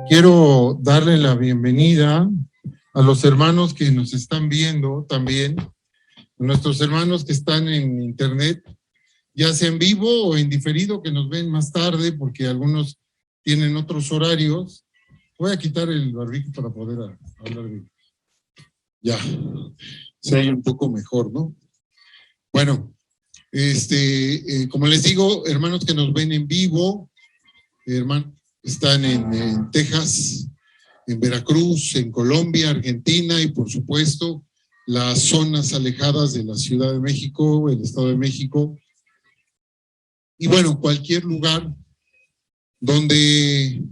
Quiero darle la bienvenida a los hermanos que nos están viendo también, a nuestros hermanos que están en internet, ya sea en vivo o en diferido, que nos ven más tarde porque algunos tienen otros horarios. Voy a quitar el barbijo para poder hablar bien. Ya, se oye un poco mejor, ¿no? Bueno, como les digo, hermanos que nos ven en vivo, hermanos están en Texas, en Veracruz, en Colombia, Argentina y por supuesto las zonas alejadas de la Ciudad de México, el Estado de México. Y bueno, cualquier lugar donde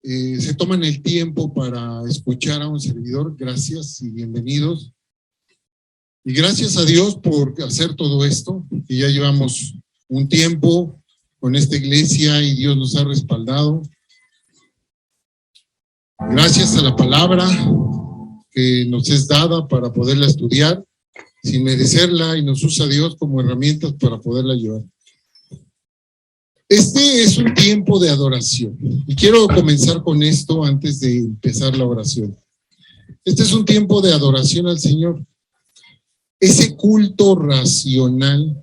se toman el tiempo para escuchar a un servidor, gracias y bienvenidos. Y gracias a Dios por hacer todo esto, que ya llevamos un tiempo con esta iglesia y Dios nos ha respaldado. Gracias a la palabra que nos es dada para poderla estudiar, sin merecerla, y nos usa Dios como herramientas para poderla llevar. Este es un tiempo de adoración y quiero comenzar con esto antes de empezar la oración. Este es un tiempo de adoración al Señor. Ese culto racional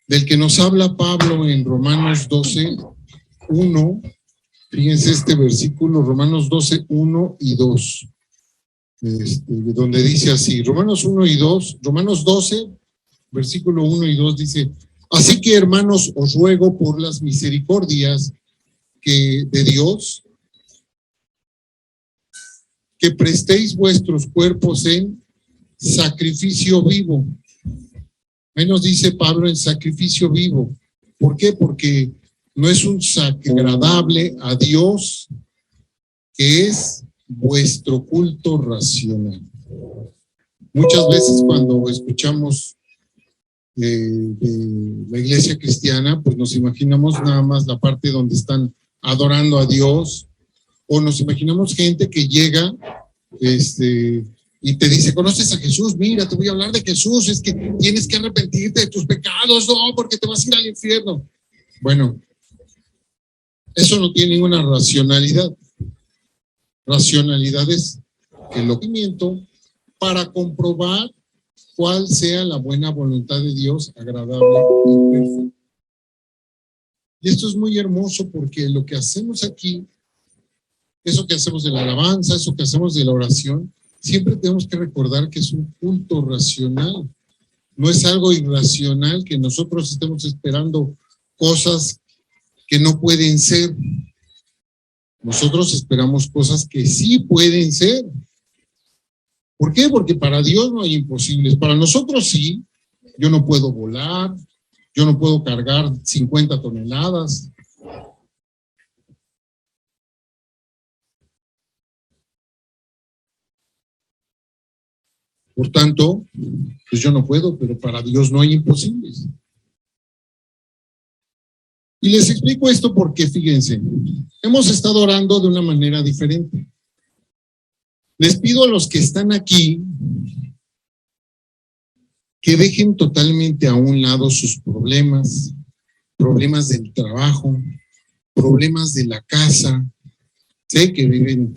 del que nos habla Pablo en Romanos 12:1, fíjense este versículo, Romanos 12:1 y 2, donde dice así, Romanos 1 y 2, Romanos 12, versículo 1 y 2 dice: así que, hermanos, os ruego por las misericordias de Dios, que prestéis vuestros cuerpos en sacrificio vivo. Ahí nos dice Pablo en sacrificio vivo. ¿Por qué? Porque no es un sacrificio agradable a Dios, que es vuestro culto racional. Muchas veces cuando escuchamos de la iglesia cristiana, pues nos imaginamos nada más la parte donde están adorando a Dios, o nos imaginamos gente que llega y te dice: ¿conoces a Jesús? Mira, te voy a hablar de Jesús, es que tienes que arrepentirte de tus pecados, no, porque te vas a ir al infierno. Bueno, eso no tiene ninguna racionalidad. Racionalidad es el conocimiento para comprobar cuál sea la buena voluntad de Dios, agradable y perfecta. Y esto es muy hermoso porque lo que hacemos aquí, eso que hacemos de la alabanza, eso que hacemos de la oración, siempre tenemos que recordar que es un culto racional. No es algo irracional que nosotros estemos esperando cosas que no pueden ser. Nosotros esperamos cosas que sí pueden ser. ¿Por qué? Porque para Dios no hay imposibles. Para nosotros sí. Yo no puedo volar, yo no puedo cargar 50 toneladas. Por tanto, pues yo no puedo, pero para Dios no hay imposibles. Y les explico esto porque, fíjense, hemos estado orando de una manera diferente. Les pido a los que están aquí que dejen totalmente a un lado sus problemas, problemas del trabajo, problemas de la casa. Sé que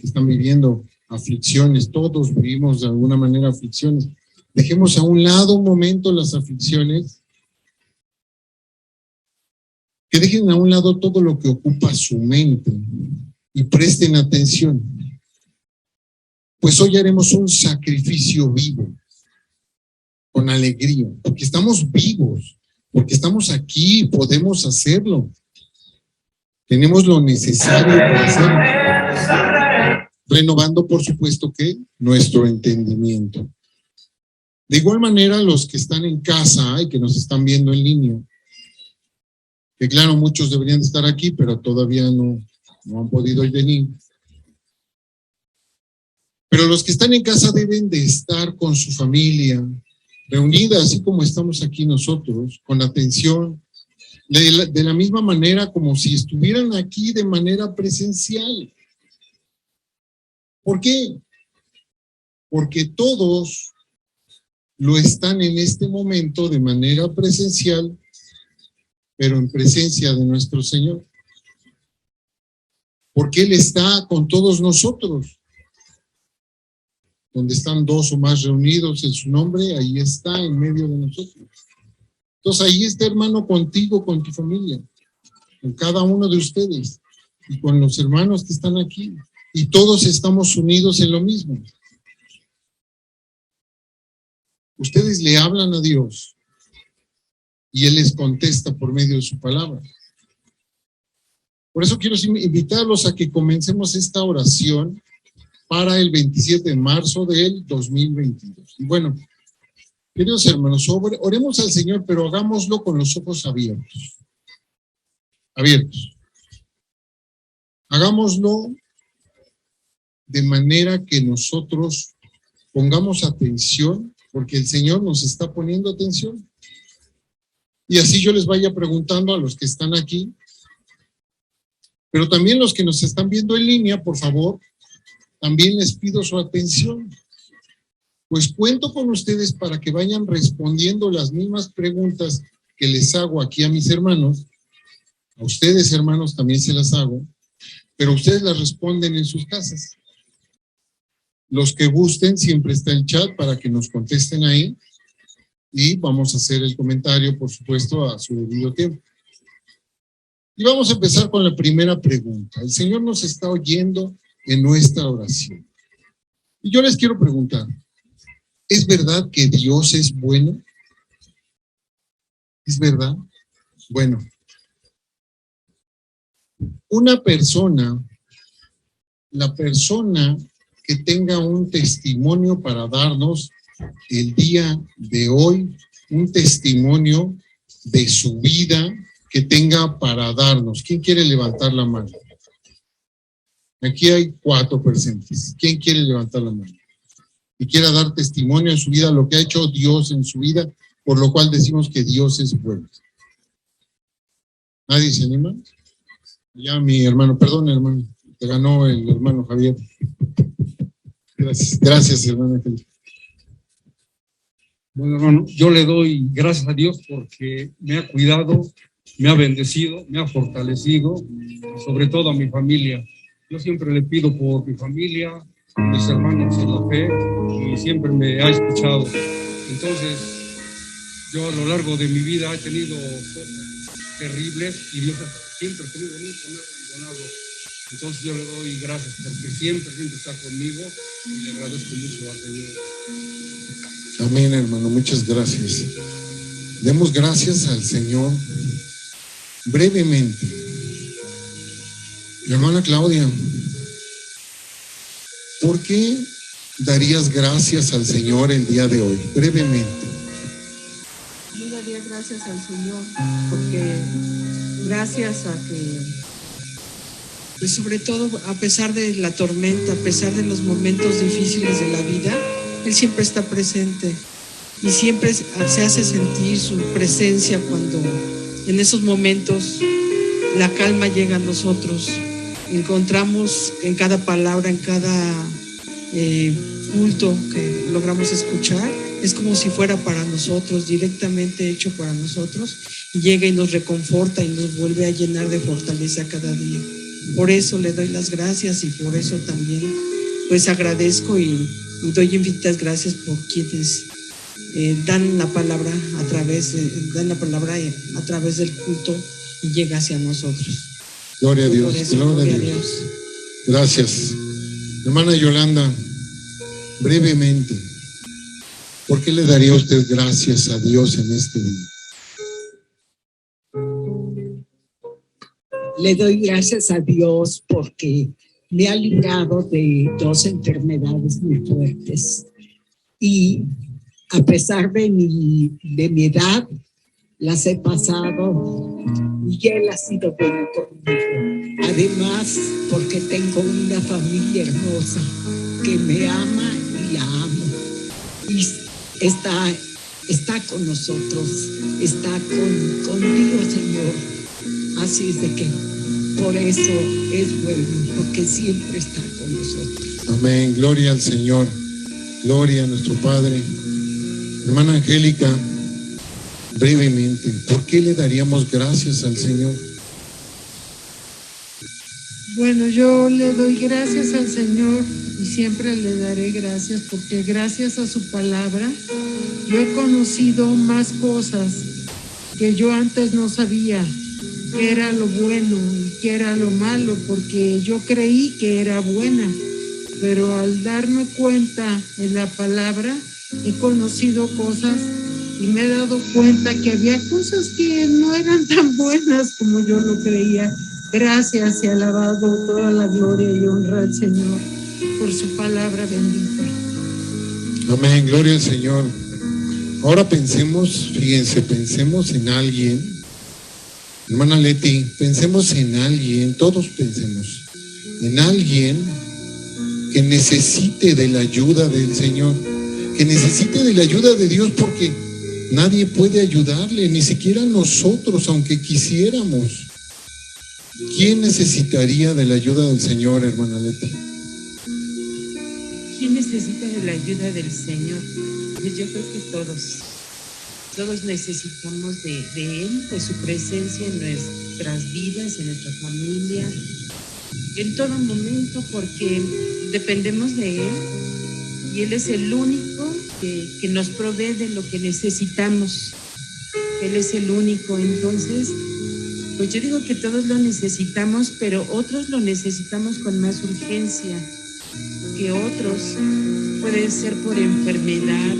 están viviendo aflicciones, todos vivimos de alguna manera aflicciones. Dejemos a un lado un momento las aflicciones, que dejen a un lado todo lo que ocupa su mente y presten atención. Pues hoy haremos un sacrificio vivo, con alegría, porque estamos vivos, porque estamos aquí y podemos hacerlo. Tenemos lo necesario para hacerlo. Renovando, por supuesto, que nuestro entendimiento. De igual manera, los que están en casa y que nos están viendo en línea, que claro, muchos deberían de estar aquí, pero todavía no han podido venir. Pero los que están en casa deben de estar con su familia, reunida, así como estamos aquí nosotros, con atención, de la misma manera como si estuvieran aquí de manera presencial. ¿Por qué? Porque todos lo están en este momento de manera presencial, pero en presencia de nuestro Señor. porque Él está con todos nosotros. Donde están dos o más reunidos en su nombre, ahí está en medio de nosotros. Entonces ahí está, hermano, contigo, con tu familia, con cada uno de ustedes y con los hermanos que están aquí. Y todos estamos unidos en lo mismo. Ustedes le hablan a Dios y Él les contesta por medio de su palabra. Por eso quiero invitarlos a que comencemos esta oración para el 27 de marzo del 2022. Y bueno, queridos hermanos, oremos al Señor, pero hagámoslo con los ojos abiertos. Abiertos. Hagámoslo de manera que nosotros pongamos atención, porque el Señor nos está poniendo atención. Y así yo les vaya preguntando a los que están aquí, pero también los que nos están viendo en línea, por favor, también les pido su atención. Pues cuento con ustedes para que vayan respondiendo las mismas preguntas que les hago aquí a mis hermanos. A ustedes, hermanos, también se las hago, pero ustedes las responden en sus casas. Los que gusten, siempre está el chat para que nos contesten ahí y vamos a hacer el comentario, por supuesto, a su debido tiempo. Y vamos a empezar con la primera pregunta. El Señor nos está oyendo en nuestra oración. Y yo les quiero preguntar, ¿es verdad que Dios es bueno? ¿Es verdad? Bueno, la persona que tenga un testimonio para darnos el día de hoy, un testimonio de su vida que tenga para darnos. ¿Quién quiere levantar la mano? Aquí hay 4 presentes. ¿Quién quiere levantar la mano? Y quiera dar testimonio en su vida, lo que ha hecho Dios en su vida, por lo cual decimos que Dios es bueno. ¿Nadie se anima? Ya mi hermano, perdón hermano, te ganó el hermano Javier. Gracias hermano. Bueno, hermano, yo le doy gracias a Dios porque me ha cuidado, me ha bendecido, me ha fortalecido, sobre todo a mi familia. Yo siempre le pido por mi familia, mis hermanos en la fe, y siempre me ha escuchado. Entonces, yo a lo largo de mi vida he tenido cosas terribles y Dios siempre ha tenido mucho, me ha abandonado. Entonces yo le doy gracias porque siempre está conmigo y le agradezco mucho al Señor. Amén, hermano, muchas gracias. Demos gracias al Señor brevemente. Hermana Claudia, ¿por qué darías gracias al Señor el día de hoy? Brevemente. Yo daría gracias al Señor porque gracias a que, pues sobre todo a pesar de la tormenta, a pesar de los momentos difíciles de la vida, Él siempre está presente y siempre se hace sentir su presencia cuando en esos momentos la calma llega a nosotros. Encontramos en cada palabra, en cada culto que logramos escuchar, es como si fuera para nosotros, directamente hecho para nosotros, y llega y nos reconforta y nos vuelve a llenar de fortaleza cada día. Por eso le doy las gracias y por eso también pues agradezco y doy infinitas gracias por quienes dan la palabra a través del culto y llega hacia nosotros. Gloria a Dios, gloria a Dios. Gracias. Hermana Yolanda, brevemente, ¿por qué le daría usted gracias a Dios en este día? Le doy gracias a Dios porque me ha librado de 2 enfermedades muy fuertes y a pesar de mi edad las he pasado y Él ha sido bueno conmigo. Además, porque tengo una familia hermosa que me ama y la amo y está con nosotros, está conmigo, Señor. Así es de que por eso es bueno, porque siempre está con nosotros. Amén, gloria al Señor, gloria a nuestro Padre. Hermana Angélica, brevemente, ¿por qué le daríamos gracias al Señor? Bueno, yo le doy gracias al Señor y siempre le daré gracias porque gracias a su palabra yo he conocido más cosas que yo antes no sabía, qué era lo bueno y qué era lo malo, porque yo creí que era buena, pero al darme cuenta en la palabra he conocido cosas y me he dado cuenta que había cosas que no eran tan buenas como yo lo creía. Gracias y alabado toda la gloria y honra al Señor por su palabra bendita. Amén, gloria al Señor. Ahora pensemos, fíjense, pensemos en alguien. Hermana Leti, pensemos en alguien, todos pensemos en alguien que necesite de la ayuda del Señor, que necesite de la ayuda de Dios, porque nadie puede ayudarle, ni siquiera nosotros, aunque quisiéramos. ¿Quién necesitaría de la ayuda del Señor, hermana Leti? ¿Quién necesita de la ayuda del Señor? Pues yo creo que todos necesitamos de Él, de su presencia en nuestras vidas, en nuestra familia, en todo momento, porque dependemos de Él y Él es el único que nos provee de lo que necesitamos. Él es el único, entonces, pues yo digo que todos lo necesitamos, pero otros lo necesitamos con más urgencia que otros. Puede ser por enfermedad,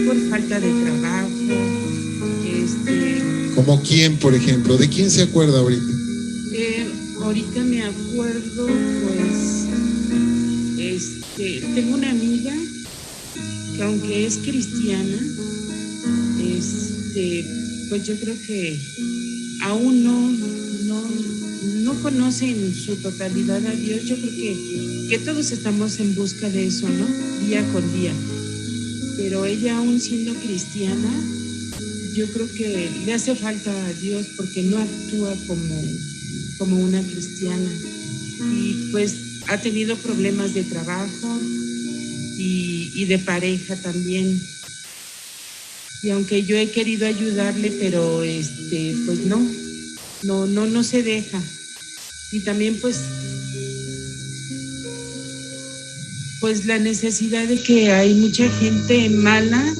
por falta de trabajo. ¿Como quién, por ejemplo? ¿De quién se acuerda ahorita? Ahorita me acuerdo, pues, tengo una amiga que aunque es cristiana, pues yo creo que aún no conoce en su totalidad a Dios. Yo creo que todos estamos en busca de eso, ¿no? Día con día. Pero ella, aún siendo cristiana, yo creo que le hace falta a Dios porque no actúa como una cristiana. Y pues ha tenido problemas de trabajo y de pareja también. Y aunque yo he querido ayudarle, pero pues no se deja. Y también pues la necesidad de que hay mucha gente mala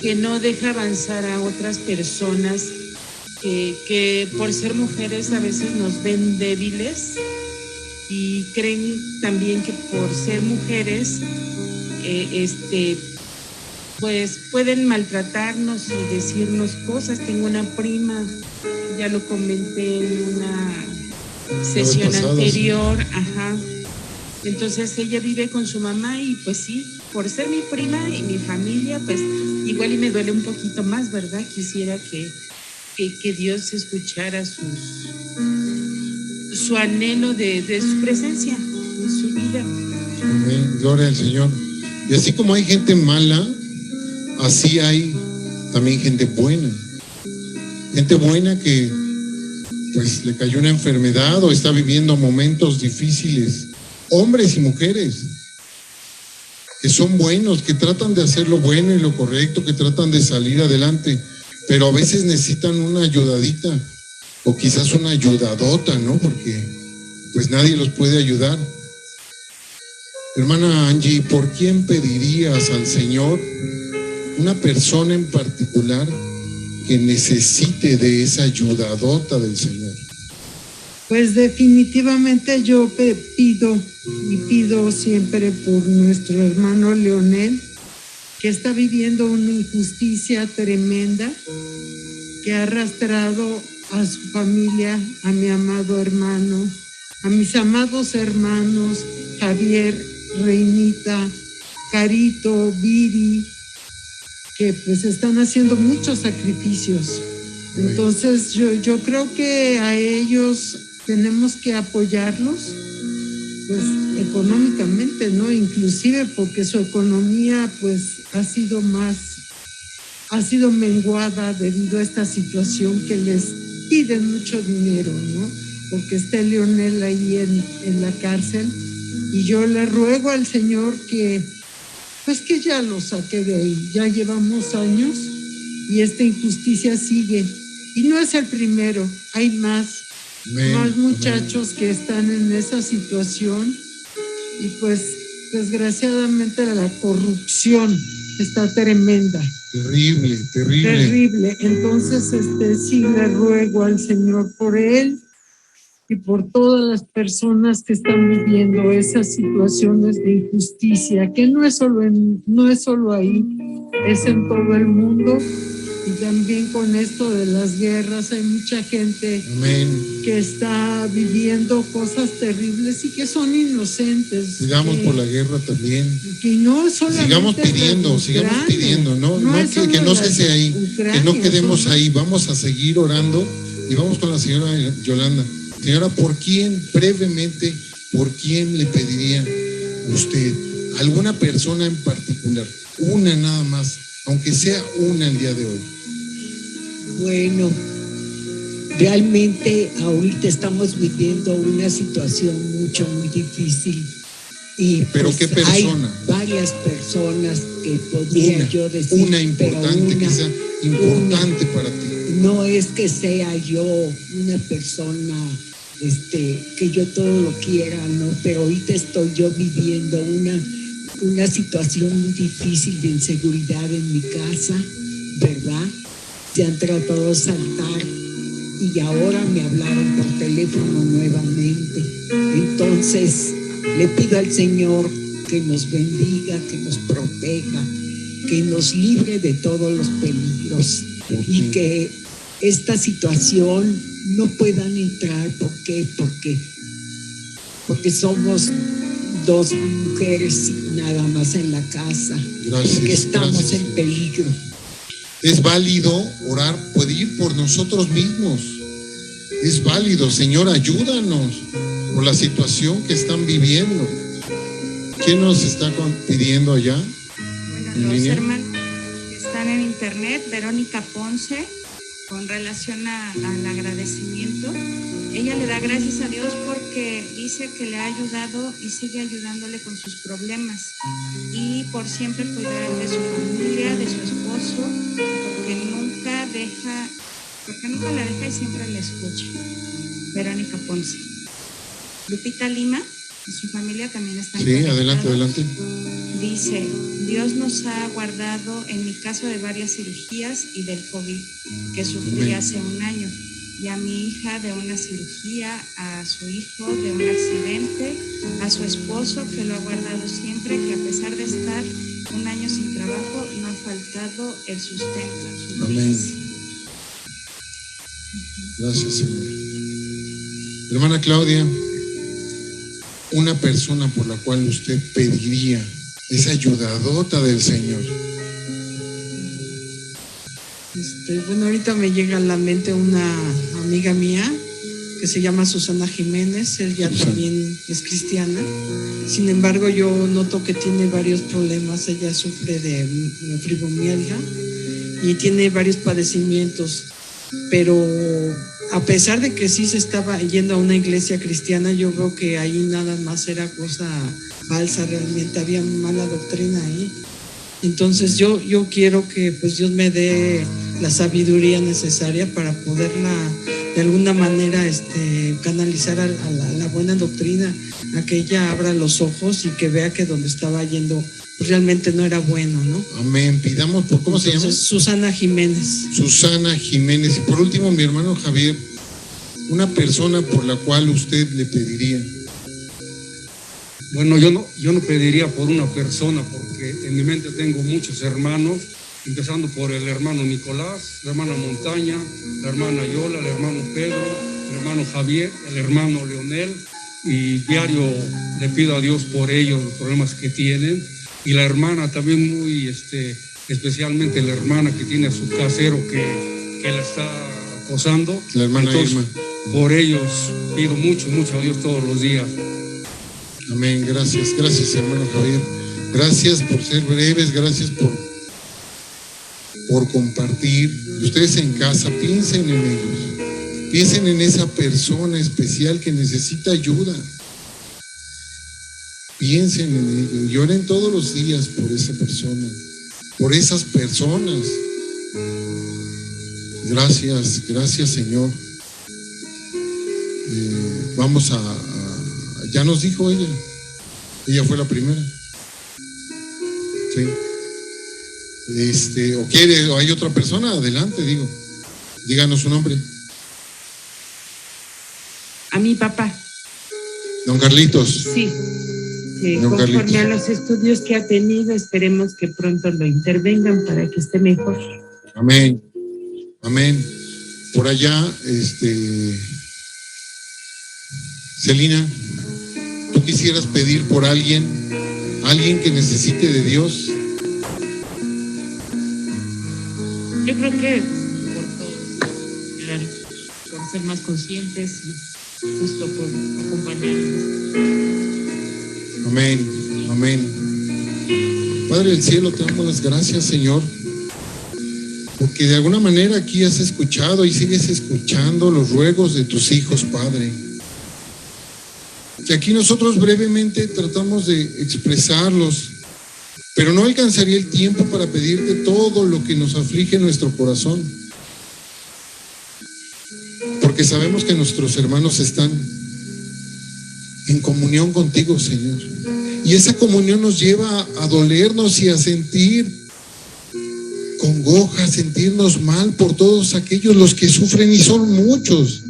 que no deja avanzar a otras personas, que por ser mujeres a veces nos ven débiles y creen también que por ser mujeres pues pueden maltratarnos y decirnos cosas. Tengo una prima, ya lo comenté en una sesión anterior, ajá. Entonces ella vive con su mamá y pues sí, por ser mi prima y mi familia, pues igual y me duele un poquito más, ¿verdad? Quisiera que Dios escuchara su anhelo de su presencia en su vida. Amén, gloria al Señor. Y así como hay gente mala, así hay también gente buena. Gente buena que pues le cayó una enfermedad o está viviendo momentos difíciles. Hombres y mujeres que son buenos, que tratan de hacer lo bueno y lo correcto, que tratan de salir adelante, pero a veces necesitan una ayudadita o quizás una ayudadota, ¿no? Porque pues nadie los puede ayudar. Hermana Angie, ¿por quién pedirías al Señor una persona en particular que necesite de esa ayudadota del Señor? Pues definitivamente yo pido siempre por nuestro hermano Leonel, que está viviendo una injusticia tremenda, que ha arrastrado a su familia, a mi amado hermano, a mis amados hermanos, Javier, Reinita, Carito, Viri, que pues están haciendo muchos sacrificios. Entonces yo creo que a ellos tenemos que apoyarlos, pues económicamente, ¿no? Inclusive porque su economía pues ha sido menguada debido a esta situación, que les piden mucho dinero, ¿no? Porque está Leonel ahí en la cárcel, y yo le ruego al Señor que ya lo saque de ahí. Ya llevamos años y esta injusticia sigue, y no es el primero, hay más. Amén, más amén. muchachos que están en esa situación y pues desgraciadamente la corrupción está tremenda. Terrible, terrible. Terrible. Entonces, sí le ruego al Señor por él y por todas las personas que están viviendo esas situaciones de injusticia, que no es solo ahí, es en todo el mundo. Y también con esto de las guerras hay mucha gente Amén. que está viviendo cosas terribles y que son inocentes. Pidamos por la guerra también. Que no solamente Sigamos pidiendo, no es que no cese ahí, Ucrania, que no quedemos son- ahí, vamos a seguir orando y vamos con la señora Yolanda. Señora, ¿por quién le pediría usted? ¿Alguna persona en particular? Una nada más, aunque sea una el día de hoy. Bueno, realmente ahorita estamos viviendo una situación muy difícil. Y ¿Pero pues, qué persona? hay varias personas que podría yo decir. Una importante, pero que sea importante para ti. no es que sea yo una persona que yo todo lo quiera, ¿no? Pero ahorita estoy yo viviendo una situación muy difícil de inseguridad en mi casa, ¿verdad? Se han tratado de asaltar y ahora me hablaron por teléfono nuevamente. Entonces, le pido al Señor que nos bendiga, que nos proteja, que nos libre de todos los peligros y que esta situación no puedan entrar. ¿Por qué? Porque somos dos mujeres nada más en la casa, Gracias, que estamos gracias. en peligro. Es válido orar, puede ir por nosotros mismos. Es válido, Señor, ayúdanos por la situación que están viviendo. ¿Quién nos está pidiendo allá? Bueno, ¿En los línea? hermanos que están en internet, Verónica Ponce, con relación al agradecimiento, ella le da gracias a Dios porque dice que le ha ayudado y sigue ayudándole con sus problemas y por siempre cuidar de su familia, de su esposo, porque nunca la deja y siempre le escucha. Verónica Ponce. Lupita Lima, su familia también está Sí, adelante. Dice, Dios nos ha guardado en mi caso de varias cirugías y del COVID que sufrí Amén. hace un año, y a mi hija de una cirugía, a su hijo de un accidente, a su esposo que lo ha guardado siempre, que a pesar de estar un año sin trabajo no ha faltado el sustento en sus Amén. vidas. Gracias, Señor. Hermana Claudia, una persona por la cual usted pediría esa ayudadota del Señor. Bueno, ahorita me llega a la mente una amiga mía que se llama Susana Jiménez. Ella Susana. también es cristiana. Sin embargo, yo noto que tiene varios problemas. Ella sufre de fibromialgia y tiene varios padecimientos. Pero a pesar de que sí se estaba yendo a una iglesia cristiana, yo veo que ahí nada más era cosa falsa, realmente había mala doctrina ahí. Entonces yo quiero que pues Dios me dé la sabiduría necesaria para poderla de alguna manera canalizar a la buena doctrina, a que ella abra los ojos y que vea que donde estaba yendo pues, realmente no era bueno, ¿no? Amén. Pidamos por, ¿cómo se llama? Entonces, Susana Jiménez. Susana Jiménez. Y por último, mi hermano Javier, una persona por la cual usted le pediría. Bueno, yo no pediría por una persona porque en mi mente tengo muchos hermanos, empezando por el hermano Nicolás, la hermana Montaña, la hermana Yola, el hermano Pedro, el hermano Javier, el hermano Leonel, y diario le pido a Dios por ellos, los problemas que tienen, y la hermana también muy especialmente la hermana que tiene a su casero que la está acosando. La hermana Irma. Por ellos pido mucho a Dios todos los días. Amén. Gracias hermano Javier. Gracias por ser breves, gracias por compartir. Ustedes en casa piensen en ellos, piensen en esa persona especial que necesita ayuda. Piensen en ellos, lloren todos los días por esa persona, por esas personas. Gracias Señor. vamos ya nos dijo ella fue la primera. Sí. O quiere, o hay otra persona, adelante, díganos su nombre. A mi papá. Don Carlitos. Sí. Don Conforme Carlitos. a los estudios que ha tenido, esperemos que pronto lo intervengan para que esté mejor. Amén. Amén. Por allá, Celina, ¿tú quisieras pedir por alguien que necesite de Dios? Yo creo que por todos, claro, por ser más conscientes y justo por acompañarnos. Amén, amén. Padre del cielo, te damos las gracias, Señor, porque de alguna manera aquí has escuchado y sigues escuchando los ruegos de tus hijos, Padre. Que aquí nosotros brevemente tratamos de expresarlos, pero no alcanzaría el tiempo para pedirte todo lo que nos aflige en nuestro corazón, porque sabemos que nuestros hermanos están en comunión contigo, Señor, y esa comunión nos lleva a dolernos y a sentir congoja, sentirnos mal por todos aquellos los que sufren, y son muchos,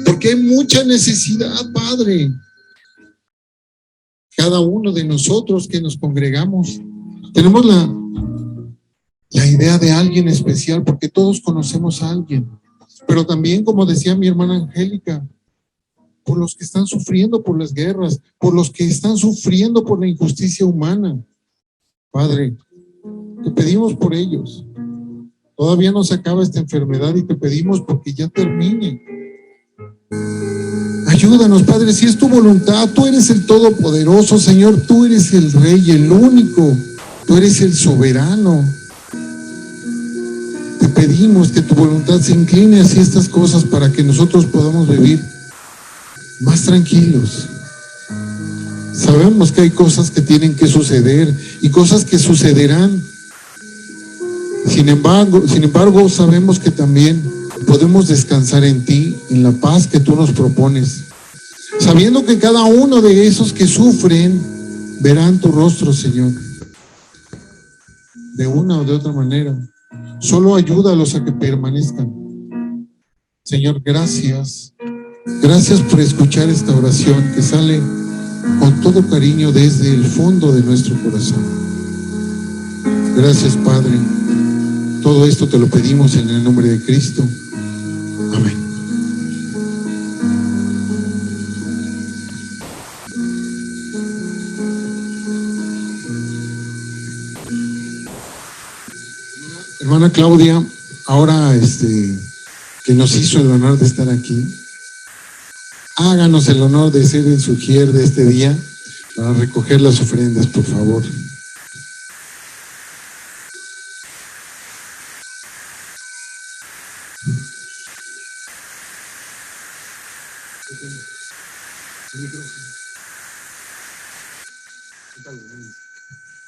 porque hay mucha necesidad, Padre. Cada uno de nosotros que nos congregamos tenemos la idea de alguien especial, porque todos conocemos a alguien, pero también, como decía mi hermana Angélica, por los que están sufriendo por las guerras, por los que están sufriendo por la injusticia humana. Padre, te pedimos por ellos. Todavía no se acaba esta enfermedad y te pedimos porque ya termine. Ayúdanos, Padre, si es tu voluntad. Tú eres el Todopoderoso, Señor. Tú eres el Rey, el único. Tú eres el soberano. Te pedimos que tu voluntad se incline hacia estas cosas para que nosotros podamos vivir más tranquilos. Sabemos que hay cosas que tienen que suceder y cosas que sucederán. Sin embargo, sabemos que también podemos descansar en ti, en la paz que tú nos propones, sabiendo que cada uno de esos que sufren verán tu rostro, Señor, de una o de otra manera. Solo ayúdalos a que permanezcan. Señor, gracias. Gracias por escuchar esta oración que sale con todo cariño desde el fondo de nuestro corazón. Gracias, Padre. Todo esto te lo pedimos en el nombre de Cristo. Amén. Hermana Claudia, ahora que nos hizo el honor de estar aquí, háganos el honor de ser el sugier de este día para recoger las ofrendas, por favor.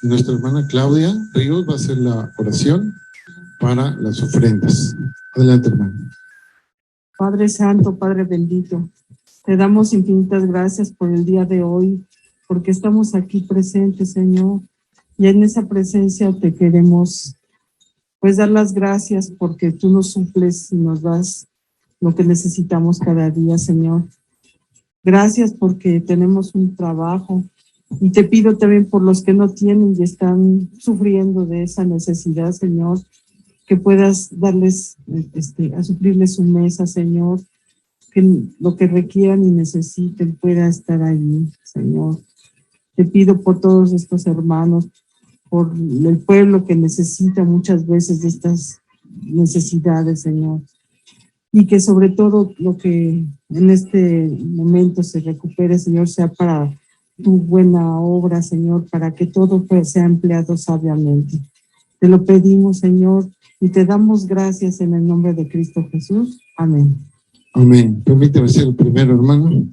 Nuestra hermana Claudia Ríos va a hacer la oración para las ofrendas. Adelante, hermana. Padre Santo, Padre bendito, te damos infinitas gracias por el día de hoy, porque estamos aquí presentes, Señor, y en esa presencia te queremos pues dar las gracias porque tú nos suples y nos das lo que necesitamos cada día, Señor. Gracias porque tenemos un trabajo, y te pido también por los que no tienen y están sufriendo de esa necesidad, Señor, que puedas darles, a suplirles su mesa, Señor, que lo que requieran y necesiten pueda estar allí, Señor. Te pido por todos estos hermanos, por el pueblo que necesita muchas veces de estas necesidades, Señor, y que sobre todo lo que en este momento se recupere, Señor, sea para tu buena obra, Señor, para que todo sea empleado sabiamente. Te lo pedimos, Señor, y te damos gracias en el nombre de Cristo Jesús. Amén. Amén. Permíteme ser el primero, hermano.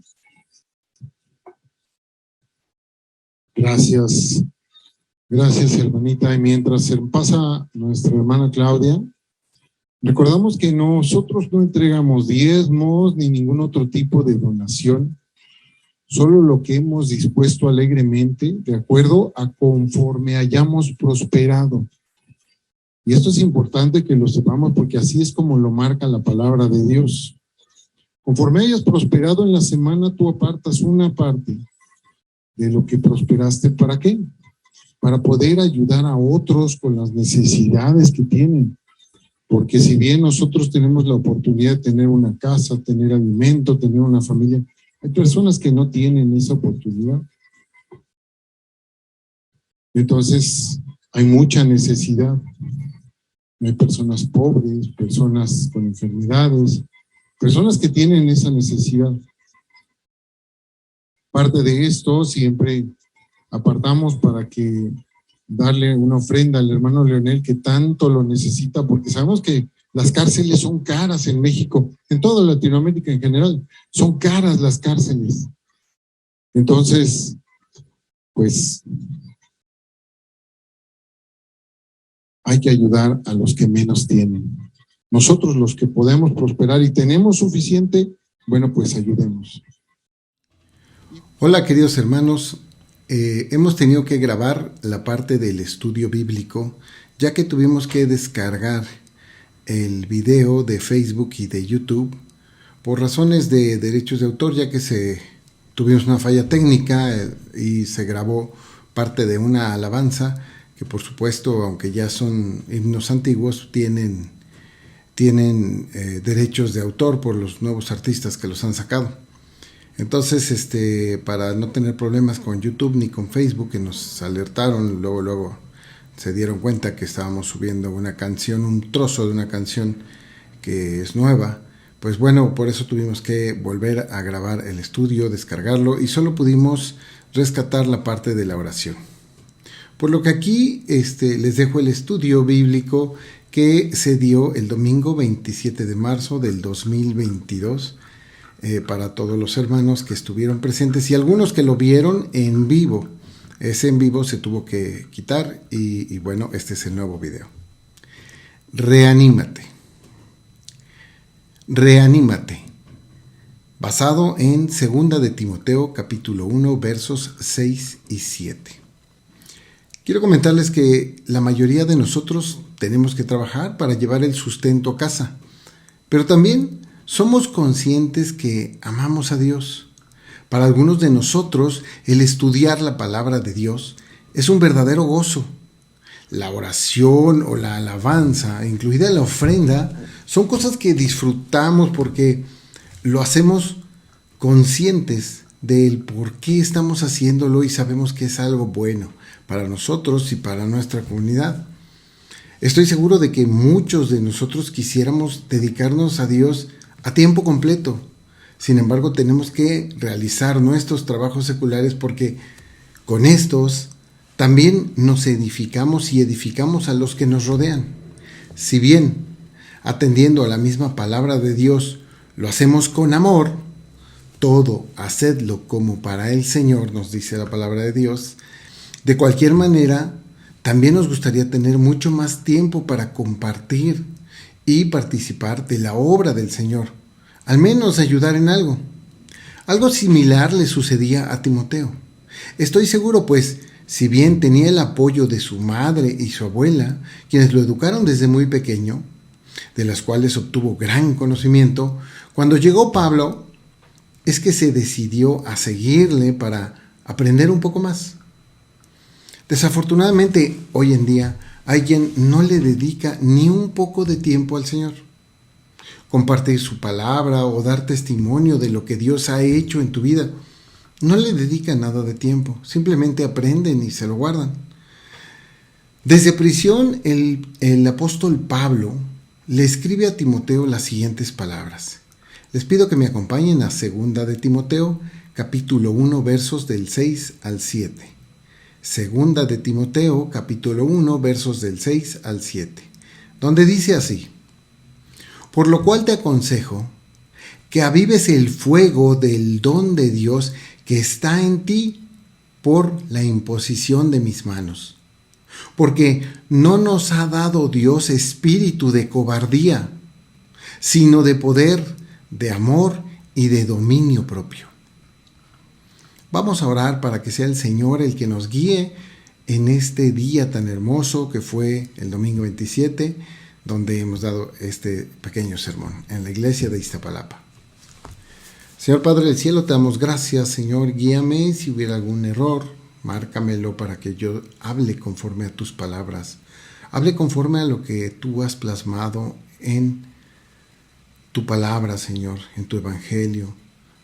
Gracias. Gracias, hermanita. Y mientras se pasa nuestra hermana Claudia, Recordamos que nosotros no entregamos diezmos ni ningún otro tipo de donación, solo lo que hemos dispuesto alegremente, de acuerdo a conforme hayamos prosperado. Y esto es importante que lo sepamos porque así es como lo marca la palabra de Dios. Conforme hayas prosperado en la semana, tú apartas una parte de lo que prosperaste. ¿Para qué? Para poder ayudar a otros con las necesidades que tienen. Porque si bien nosotros tenemos la oportunidad de tener una casa, tener alimento, tener una familia, hay personas que no tienen esa oportunidad. Entonces, hay mucha necesidad. Hay personas pobres, personas con enfermedades, personas que tienen esa necesidad. Parte de esto siempre apartamos para que darle una ofrenda al hermano Leonel que tanto lo necesita, porque sabemos que las cárceles son caras en México, en toda Latinoamérica en general, son caras las cárceles. Entonces, pues, hay que ayudar a los que menos tienen. Nosotros los que podemos prosperar y tenemos suficiente, bueno, pues ayudemos. Hola queridos hermanos, hemos tenido que grabar la parte del estudio bíblico, ya que tuvimos que descargar el video de Facebook y de YouTube por razones de derechos de autor, ya que tuvimos una falla técnica y se grabó parte de una alabanza que por supuesto, aunque ya son himnos antiguos, tienen derechos de autor por los nuevos artistas que los han sacado. Entonces, para no tener problemas con YouTube ni con Facebook, que nos alertaron, luego se dieron cuenta que estábamos subiendo una canción, un trozo de una canción que es nueva, pues bueno, por eso tuvimos que volver a grabar el estudio, descargarlo, y solo pudimos rescatar la parte de la oración. Por lo que aquí les dejo el estudio bíblico que se dio el domingo 27 de marzo del 2022, para todos los hermanos que estuvieron presentes y algunos que lo vieron en vivo. Ese en vivo se tuvo que quitar y bueno, este es el nuevo video. Reanímate. Reanímate. Basado en 2 de Timoteo capítulo 1 versos 6 y 7. Quiero comentarles que la mayoría de nosotros tenemos que trabajar para llevar el sustento a casa, pero también somos conscientes que amamos a Dios. Para algunos de nosotros, el estudiar la palabra de Dios es un verdadero gozo. La oración o la alabanza, incluida la ofrenda, son cosas que disfrutamos porque lo hacemos conscientes del por qué estamos haciéndolo y sabemos que es algo bueno para nosotros y para nuestra comunidad. Estoy seguro de que muchos de nosotros quisiéramos dedicarnos a Dios a tiempo completo. Sin embargo, tenemos que realizar nuestros trabajos seculares porque con estos también nos edificamos y edificamos a los que nos rodean. Si bien, atendiendo a la misma palabra de Dios, lo hacemos con amor, todo hacedlo como para el Señor, nos dice la palabra de Dios. De cualquier manera, también nos gustaría tener mucho más tiempo para compartir y participar de la obra del Señor, al menos ayudar en algo. Algo similar le sucedía a Timoteo. Estoy seguro, pues, si bien tenía el apoyo de su madre y su abuela, quienes lo educaron desde muy pequeño, de las cuales obtuvo gran conocimiento, cuando llegó Pablo, es que se decidió a seguirle para aprender un poco más. Desafortunadamente, hoy en día, hay quien no le dedica ni un poco de tiempo al Señor. Compartir su palabra o dar testimonio de lo que Dios ha hecho en tu vida, no le dedica nada de tiempo, simplemente aprenden y se lo guardan. Desde prisión, el apóstol Pablo le escribe a Timoteo las siguientes palabras. Les pido que me acompañen a 2 de Timoteo, capítulo 1, versos del 6 al 7. 2 de Timoteo, capítulo 1, versos del 6 al 7, donde dice así: Por lo cual te aconsejo que avives el fuego del don de Dios que está en ti por la imposición de mis manos. porque no nos ha dado Dios espíritu de cobardía, sino de poder, de amor y de dominio propio. Vamos a orar para que sea el Señor el que nos guíe en este día tan hermoso que fue el domingo 27, donde hemos dado este pequeño sermón en la iglesia de Iztapalapa. Señor Padre del Cielo, te damos gracias, Señor, guíame. Si hubiera algún error, márcamelo para que yo hable conforme a tus palabras. Hable conforme a lo que tú has plasmado en tu palabra, Señor, en tu evangelio.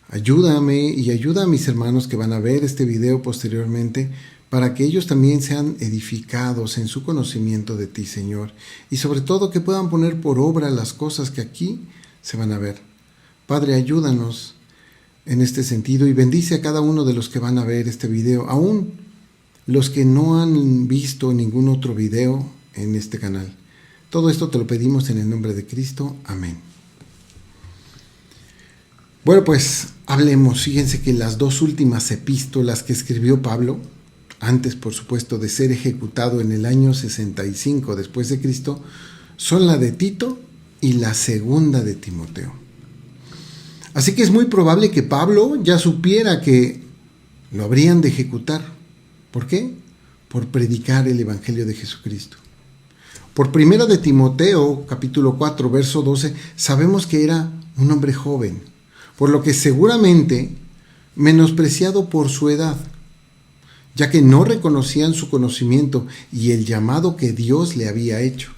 Ayúdame y ayuda a mis hermanos que van a ver este video posteriormente para que ellos también sean edificados en su conocimiento de ti, Señor, y sobre todo que puedan poner por obra las cosas que aquí se van a ver. Padre, ayúdanos en este sentido y bendice a cada uno de los que van a ver este video, aún los que no han visto ningún otro video en este canal. Todo esto te lo pedimos en el nombre de Cristo. Amén. Bueno, pues hablemos. Fíjense que las dos últimas epístolas que escribió Pablo, antes por supuesto de ser ejecutado en el año 65 después de Cristo, son la de Tito y la segunda de Timoteo. Así que es muy probable que Pablo ya supiera que lo habrían de ejecutar. ¿Por qué? Por predicar el evangelio de Jesucristo. Por primera de Timoteo, capítulo 4, verso 12, sabemos que era un hombre joven, por lo que seguramente menospreciado por su edad, ya que no reconocían su conocimiento y el llamado que Dios le había hecho.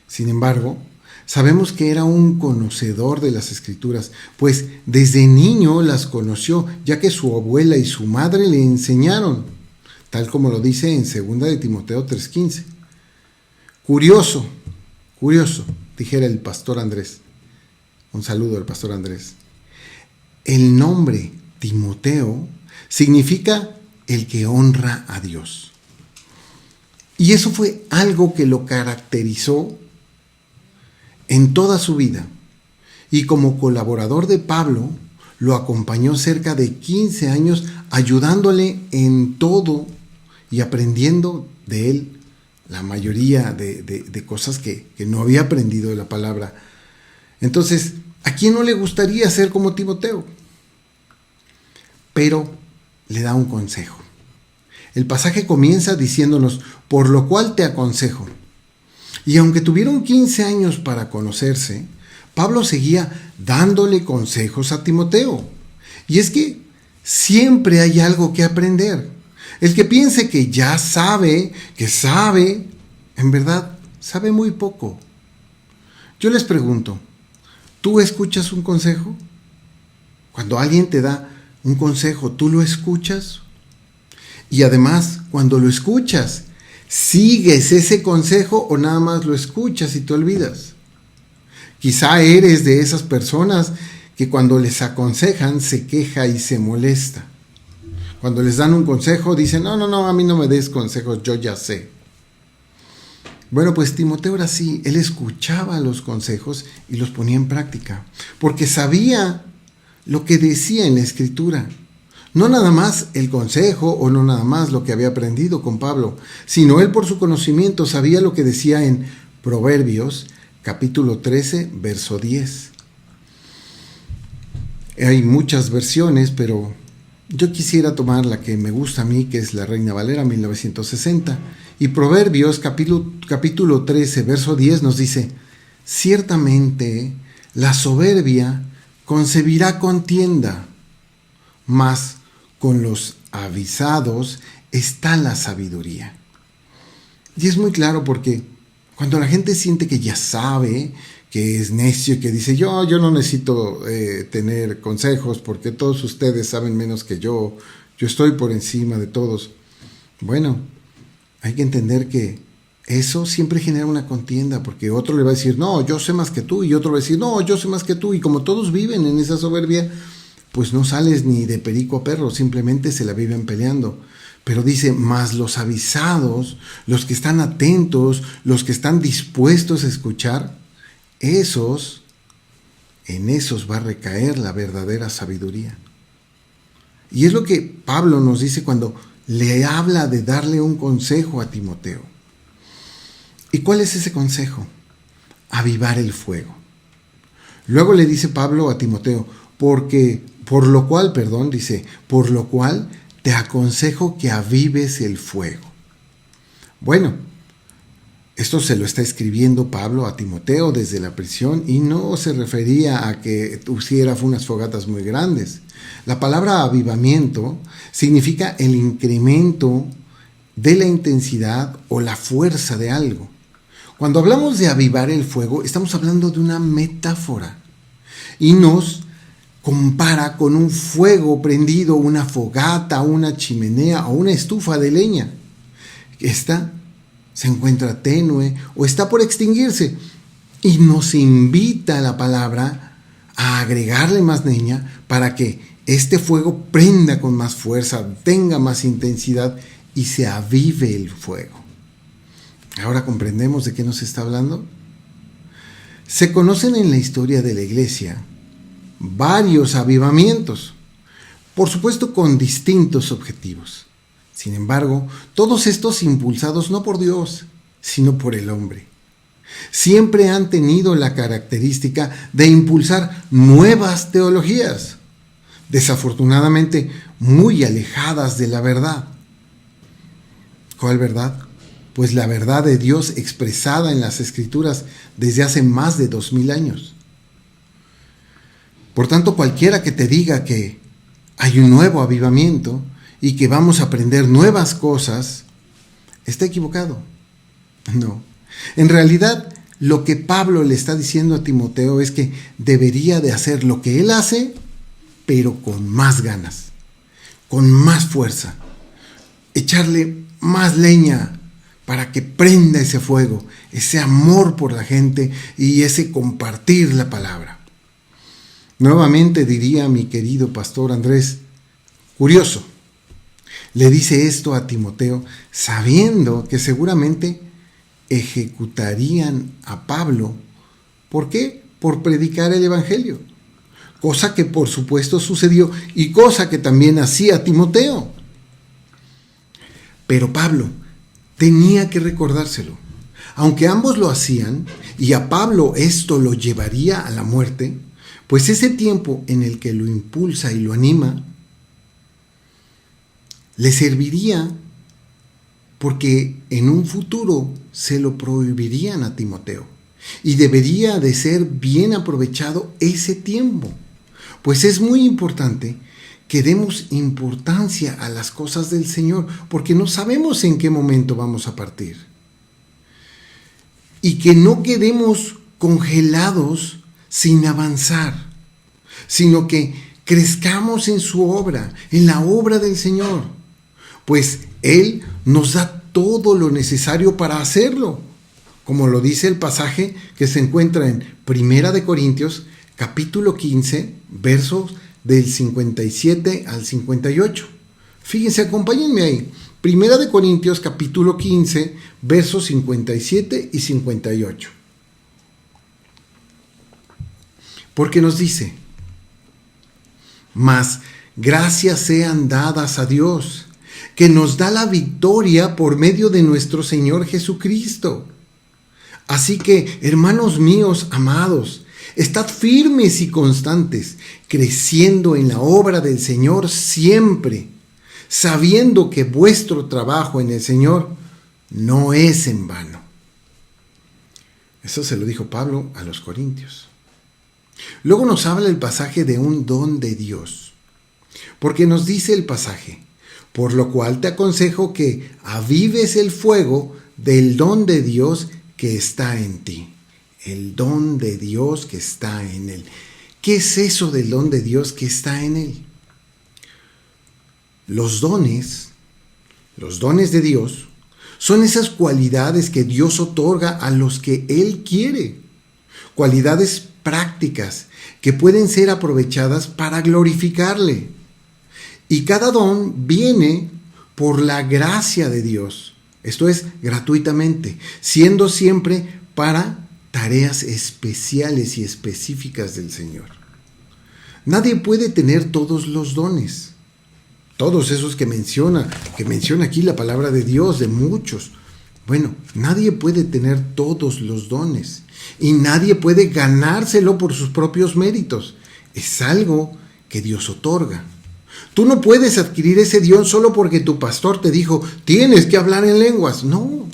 Sin embargo, sabemos que era un conocedor de las Escrituras, pues desde niño las conoció, ya que su abuela y su madre le enseñaron, tal como lo dice en 2 de Timoteo 3:15. Curioso, dijera el pastor Andrés. Un saludo al pastor Andrés. El nombre Timoteo significa el que honra a Dios. Y eso fue algo que lo caracterizó en toda su vida. Y como colaborador de Pablo, lo acompañó cerca de 15 años ayudándole en todo y aprendiendo de él la mayoría de cosas que no había aprendido de la palabra. Entonces, ¿a quién no le gustaría ser como Timoteo? Pero le da un consejo. El pasaje comienza diciéndonos, por lo cual te aconsejo. Y aunque tuvieron 15 años para conocerse, Pablo seguía dándole consejos a Timoteo. Y es que siempre hay algo que aprender. El que piense que ya sabe, en verdad sabe muy poco. Yo les pregunto, ¿tú escuchas un consejo? Cuando alguien te da un consejo, ¿tú lo escuchas? Y además, cuando lo escuchas, ¿sigues ese consejo o nada más lo escuchas y te olvidas? Quizá eres de esas personas que cuando les aconsejan se queja y se molesta. Cuando les dan un consejo dicen, no, a mí no me des consejos, yo ya sé. Bueno, pues Timoteo era así, él escuchaba los consejos y los ponía en práctica, porque sabía lo que decía en la Escritura. No nada más el consejo o no nada más lo que había aprendido con Pablo, sino él por su conocimiento sabía lo que decía en Proverbios, capítulo 13, verso 10. Hay muchas versiones, pero yo quisiera tomar la que me gusta a mí, que es la Reina Valera 1960. Y Proverbios, capítulo 13, verso 10 nos dice, ciertamente la soberbia concebirá contienda, mas con los avisados está la sabiduría. Y es muy claro porque cuando la gente siente que ya sabe, que es necio y que dice, yo no necesito tener consejos porque todos ustedes saben menos que yo estoy por encima de todos. Bueno, hay que entender que eso siempre genera una contienda, porque otro le va a decir, no, yo sé más que tú, y otro va a decir, no, yo sé más que tú, y como todos viven en esa soberbia, pues no sales ni de perico a perro, simplemente se la viven peleando. Pero dice, más los avisados, los que están atentos, los que están dispuestos a escuchar, en esos va a recaer la verdadera sabiduría. Y es lo que Pablo nos dice cuando le habla de darle un consejo a Timoteo. ¿Y cuál es ese consejo? Avivar el fuego. Luego le dice Pablo a Timoteo, por lo cual te aconsejo que avives el fuego. Bueno, esto se lo está escribiendo Pablo a Timoteo desde la prisión y no se refería a que hiciera unas fogatas muy grandes. La palabra avivamiento significa el incremento de la intensidad o la fuerza de algo. Cuando hablamos de avivar el fuego, estamos hablando de una metáfora y nos compara con un fuego prendido, una fogata, una chimenea o una estufa de leña. Esta se encuentra tenue o está por extinguirse y nos invita la palabra a agregarle más leña para que este fuego prenda con más fuerza, tenga más intensidad y se avive el fuego. Ahora comprendemos de qué nos está hablando. Se conocen en la historia de la iglesia varios avivamientos, por supuesto con distintos objetivos. Sin embargo, todos estos impulsados no por Dios, sino por el hombre. Siempre han tenido la característica de impulsar nuevas teologías, desafortunadamente muy alejadas de la verdad. ¿Cuál verdad? Pues la verdad de Dios expresada en las Escrituras desde hace más de 2000 años. Por tanto, cualquiera que te diga que hay un nuevo avivamiento y que vamos a aprender nuevas cosas, está equivocado. No. En realidad, lo que Pablo le está diciendo a Timoteo es que debería de hacer lo que él hace, pero con más ganas, con más fuerza, echarle más leña para que prenda ese fuego, ese amor por la gente y ese compartir la palabra. Nuevamente diría mi querido pastor Andrés, curioso, le dice esto a Timoteo sabiendo que seguramente ejecutarían a Pablo. ¿Por qué? Por predicar el evangelio. Cosa que por supuesto sucedió y cosa que también hacía Timoteo. Pero Pablo tenía que recordárselo. Aunque ambos lo hacían y a Pablo esto lo llevaría a la muerte, pues ese tiempo en el que lo impulsa y lo anima, le serviría porque en un futuro se lo prohibirían a Timoteo y debería de ser bien aprovechado ese tiempo, pues es muy importante que demos importancia a las cosas del Señor porque no sabemos en qué momento vamos a partir y que no quedemos congelados sin avanzar, sino que crezcamos en su obra, en la obra del Señor, pues Él nos da todo lo necesario para hacerlo, como lo dice el pasaje que se encuentra en 1 Corintios, capítulo 15, versos del 57 al 58. Fíjense, acompáñenme ahí. 1 Corintios, capítulo 15, versos 57 y 58. Porque nos dice, mas gracias sean dadas a Dios, que nos da la victoria por medio de nuestro Señor Jesucristo. Así que, hermanos míos amados, estad firmes y constantes, creciendo en la obra del Señor siempre, sabiendo que vuestro trabajo en el Señor no es en vano. Eso se lo dijo Pablo a los Corintios. Luego nos habla el pasaje de un don de Dios, porque nos dice el pasaje, por lo cual te aconsejo que avives el fuego del don de Dios que está en ti. El don de Dios que está en él. ¿Qué es eso del don de Dios que está en él? Los dones de Dios son esas cualidades que Dios otorga a los que Él quiere. Cualidades prácticas que pueden ser aprovechadas para glorificarle. Y cada don viene por la gracia de Dios. Esto es gratuitamente, siendo siempre para tareas especiales y específicas del Señor. Nadie puede tener todos los dones. todos esos que menciona aquí la palabra de Dios, de muchos. Bueno, nadie puede tener todos los dones y nadie puede ganárselo por sus propios méritos. Es algo que Dios otorga. Tú no puedes adquirir ese don solo porque tu pastor te dijo, tienes que hablar en lenguas. No,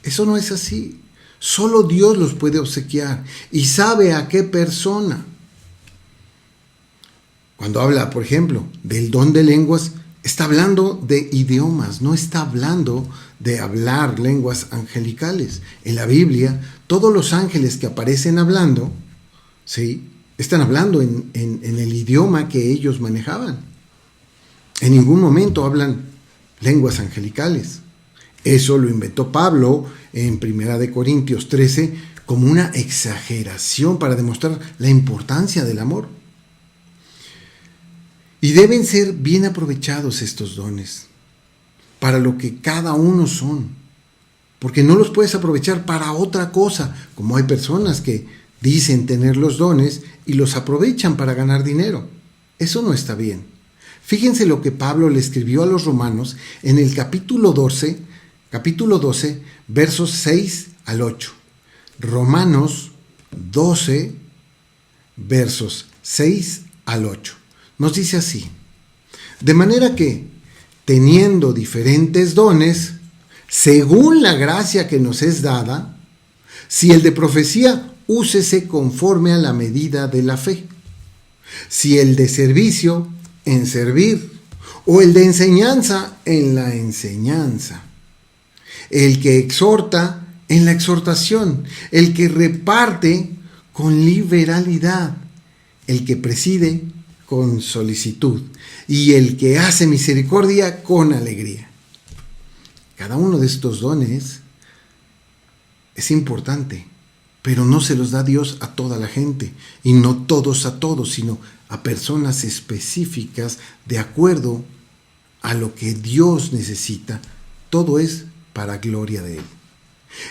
eso no es así. Solo Dios los puede obsequiar y sabe a qué persona. Cuando habla, por ejemplo, del don de lenguas, está hablando de idiomas, no está hablando de hablar lenguas angelicales. En la Biblia, todos los ángeles que aparecen hablando, ¿sí?, están hablando en el idioma que ellos manejaban. En ningún momento hablan lenguas angelicales. Eso lo inventó Pablo en 1 Corintios 13 como una exageración para demostrar la importancia del amor. Y deben ser bien aprovechados estos dones para lo que cada uno son, porque no los puedes aprovechar para otra cosa, como hay personas que dicen tener los dones y los aprovechan para ganar dinero. Eso no está bien. Fíjense lo que Pablo le escribió a los romanos en el capítulo 12, versos 6 al 8. Romanos 12, versos 6 al 8. Nos dice así: de manera que, teniendo diferentes dones, según la gracia que nos es dada, si el de profecía, úsese conforme a la medida de la fe. Si el de servicio, en servir, o el de enseñanza, en la enseñanza. El que exhorta, en la exhortación. El que reparte, con liberalidad. El que preside, con solicitud. Y el que hace misericordia, con alegría. Cada uno de estos dones es importante, pero no se los da Dios a toda la gente, y no todos a todos, sino a personas específicas de acuerdo a lo que Dios necesita. Todo es para gloria de Él.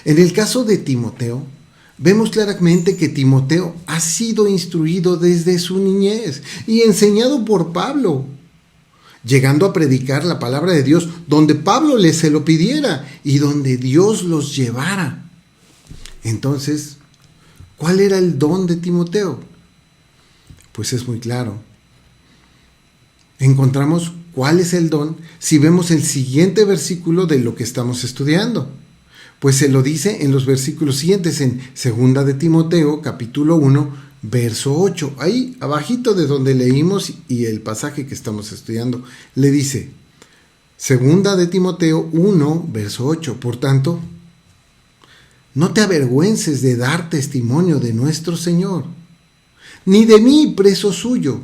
En el caso de Timoteo, vemos claramente que Timoteo ha sido instruido desde su niñez y enseñado por Pablo, llegando a predicar la palabra de Dios donde Pablo se lo pidiera y donde Dios los llevara. Entonces, ¿cuál era el don de Timoteo? Pues es muy claro. Encontramos cuál es el don si vemos el siguiente versículo de lo que estamos estudiando. Pues se lo dice en los versículos siguientes, en 2 de Timoteo, capítulo 1, verso 8. Ahí abajito de donde leímos y el pasaje que estamos estudiando, le dice, 2 de Timoteo 1, verso 8. Por tanto, no te avergüences de dar testimonio de nuestro Señor, ni de mí, preso suyo,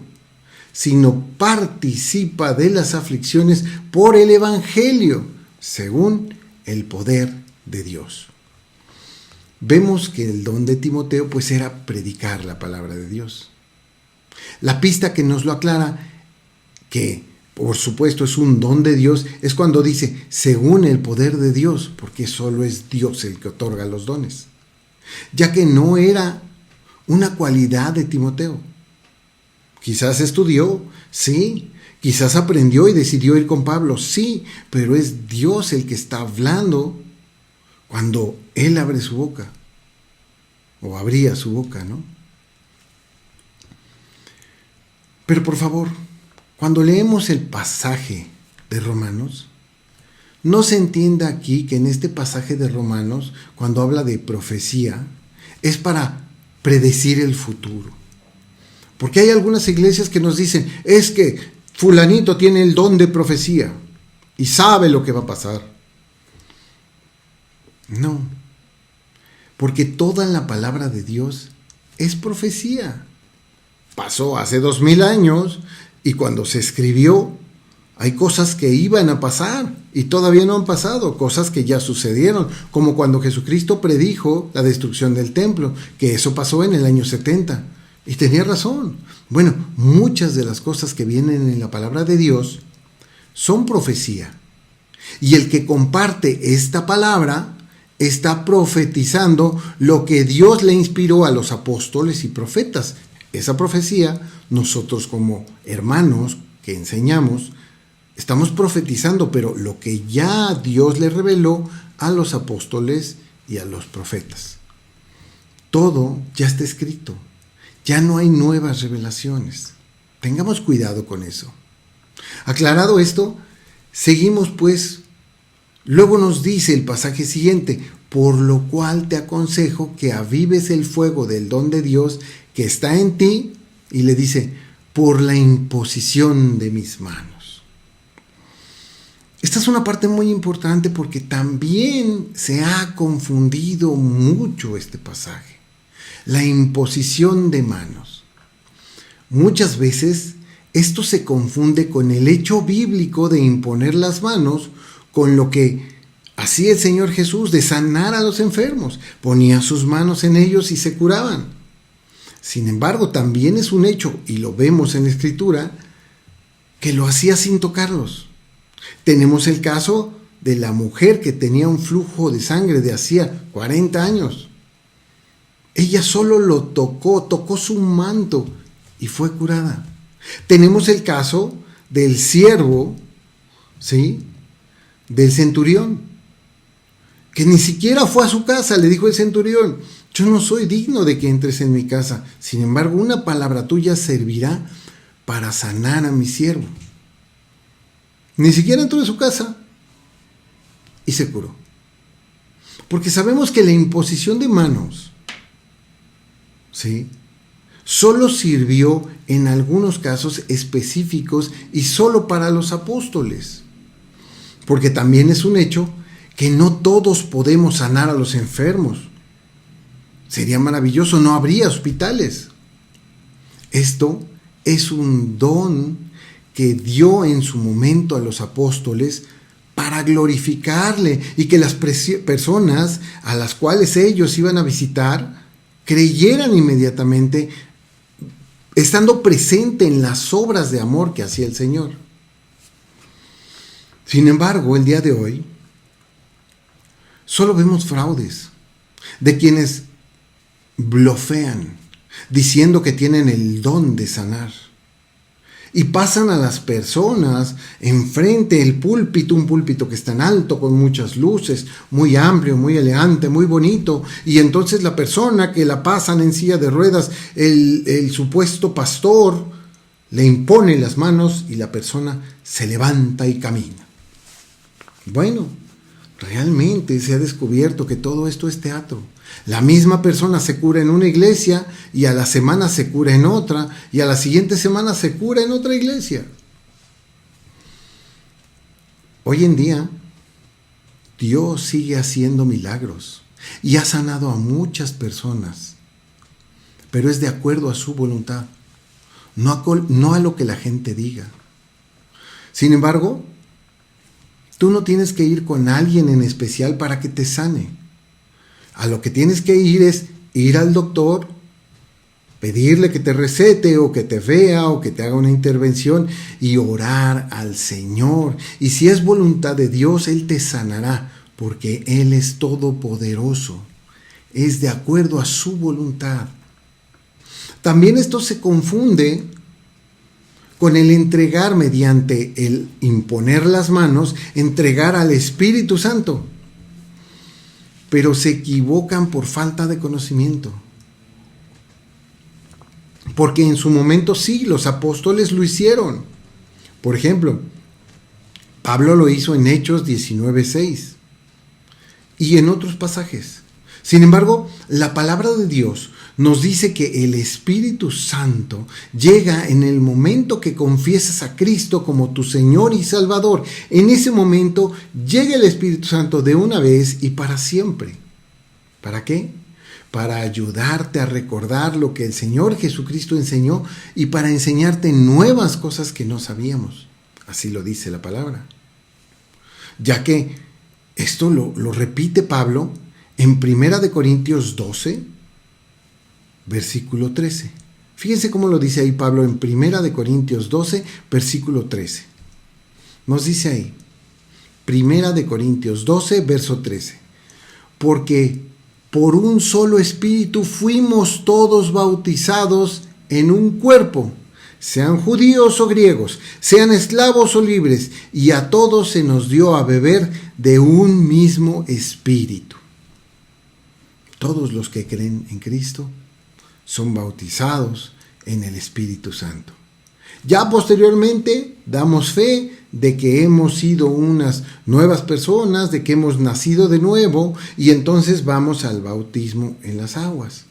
sino participa de las aflicciones por el Evangelio, según el poder de Dios. Vemos que el don de Timoteo pues era predicar la palabra de Dios. La pista que nos lo aclara, que por supuesto es un don de Dios, es cuando dice según el poder de Dios, porque solo es Dios el que otorga los dones, ya que no era una cualidad de Timoteo. Quizás estudió, sí, quizás aprendió y decidió ir con Pablo, sí, pero es Dios el que está hablando cuando Él abre su boca, o abría su boca, ¿no? Pero por favor, cuando leemos el pasaje de Romanos, no se entienda aquí que en este pasaje de Romanos, cuando habla de profecía, es para predecir el futuro. Porque hay algunas iglesias que nos dicen, es que fulanito tiene el don de profecía y sabe lo que va a pasar. No, porque toda la palabra de Dios es profecía. Pasó hace 2000 años y cuando se escribió hay cosas que iban a pasar y todavía no han pasado, cosas que ya sucedieron, como cuando Jesucristo predijo la destrucción del templo, que eso pasó en el año 70. Y tenía razón. Bueno, muchas de las cosas que vienen en la palabra de Dios son profecía. Y el que comparte esta palabra está profetizando lo que Dios le inspiró a los apóstoles y profetas. Esa profecía, nosotros como hermanos que enseñamos, Estamos profetizando, pero lo que ya Dios le reveló a los apóstoles y a los profetas. Todo ya está escrito. Ya no hay nuevas revelaciones. Tengamos cuidado con eso. Aclarado esto, seguimos pues. Luego nos dice el pasaje siguiente: por lo cual te aconsejo que avives el fuego del don de Dios que está en ti, y le dice, por la imposición de mis manos. Esta es una parte muy importante porque también se ha confundido mucho este pasaje. La imposición de manos. Muchas veces esto se confunde con el hecho bíblico de imponer las manos, con lo que hacía el Señor Jesús de sanar a los enfermos. Ponía sus manos en ellos y se curaban. Sin embargo, también es un hecho, y lo vemos en la Escritura, que lo hacía sin tocarlos. Tenemos el caso de la mujer que tenía un flujo de sangre de hacía 40 años. Ella solo lo tocó su manto y fue curada. Tenemos el caso del siervo, ¿sí?, del centurión, que ni siquiera fue a su casa. Le dijo el centurión: yo no soy digno de que entres en mi casa, sin embargo una palabra tuya servirá para sanar a mi siervo. Ni siquiera entró en su casa y se curó. Porque sabemos que la imposición de manos, ¿sí?, solo sirvió en algunos casos específicos y solo para los apóstoles. Porque también es un hecho que no todos podemos sanar a los enfermos. Sería maravilloso, no habría hospitales. Esto es un don que dio en su momento a los apóstoles para glorificarle y que las personas a las cuales ellos iban a visitar creyeran inmediatamente, estando presente en las obras de amor que hacía el Señor. Sin embargo, el día de hoy, solo vemos fraudes de quienes blofean, diciendo que tienen el don de sanar. Y pasan a las personas enfrente del púlpito, un púlpito que es tan alto, con muchas luces, muy amplio, muy elegante, muy bonito. Y entonces la persona que la pasan en silla de ruedas, el supuesto pastor, le impone las manos y la persona se levanta y camina. Bueno, realmente se ha descubierto que todo esto es teatro. La misma persona se cura en una iglesia y a la semana se cura en otra y a la siguiente semana se cura en otra iglesia. Hoy en día, Dios sigue haciendo milagros y ha sanado a muchas personas, pero es de acuerdo a su voluntad, no a lo que la gente diga. Sin embargo, tú no tienes que ir con alguien en especial para que te sane. A lo que tienes que ir es ir al doctor, pedirle que te recete o que te vea o que te haga una intervención y orar al Señor. Y si es voluntad de Dios, Él te sanará, porque Él es todopoderoso. Es de acuerdo a su voluntad. También esto se confunde con el entregar mediante el imponer las manos, entregar al Espíritu Santo. Pero se equivocan por falta de conocimiento. Porque en su momento sí, los apóstoles lo hicieron. Por ejemplo, Pablo lo hizo en Hechos 19:6 y en otros pasajes. Sin embargo, la palabra de Dios nos dice que el Espíritu Santo llega en el momento que confiesas a Cristo como tu Señor y Salvador. En ese momento llega el Espíritu Santo de una vez y para siempre. ¿Para qué? Para ayudarte a recordar lo que el Señor Jesucristo enseñó y para enseñarte nuevas cosas que no sabíamos. Así lo dice la palabra. Ya que esto lo repite Pablo en 1 Corintios 12, versículo 13. Fíjense cómo lo dice ahí Pablo en 1 Corintios 12, versículo 13. Nos dice ahí, 1 Corintios 12, verso 13. Porque por un solo espíritu fuimos todos bautizados en un cuerpo, sean judíos o griegos, sean esclavos o libres, y a todos se nos dio a beber de un mismo espíritu. Todos los que creen en Cristo son bautizados en el Espíritu Santo. Ya posteriormente damos fe de que hemos sido unas nuevas personas, de que hemos nacido de nuevo, y entonces vamos al bautismo en las aguas.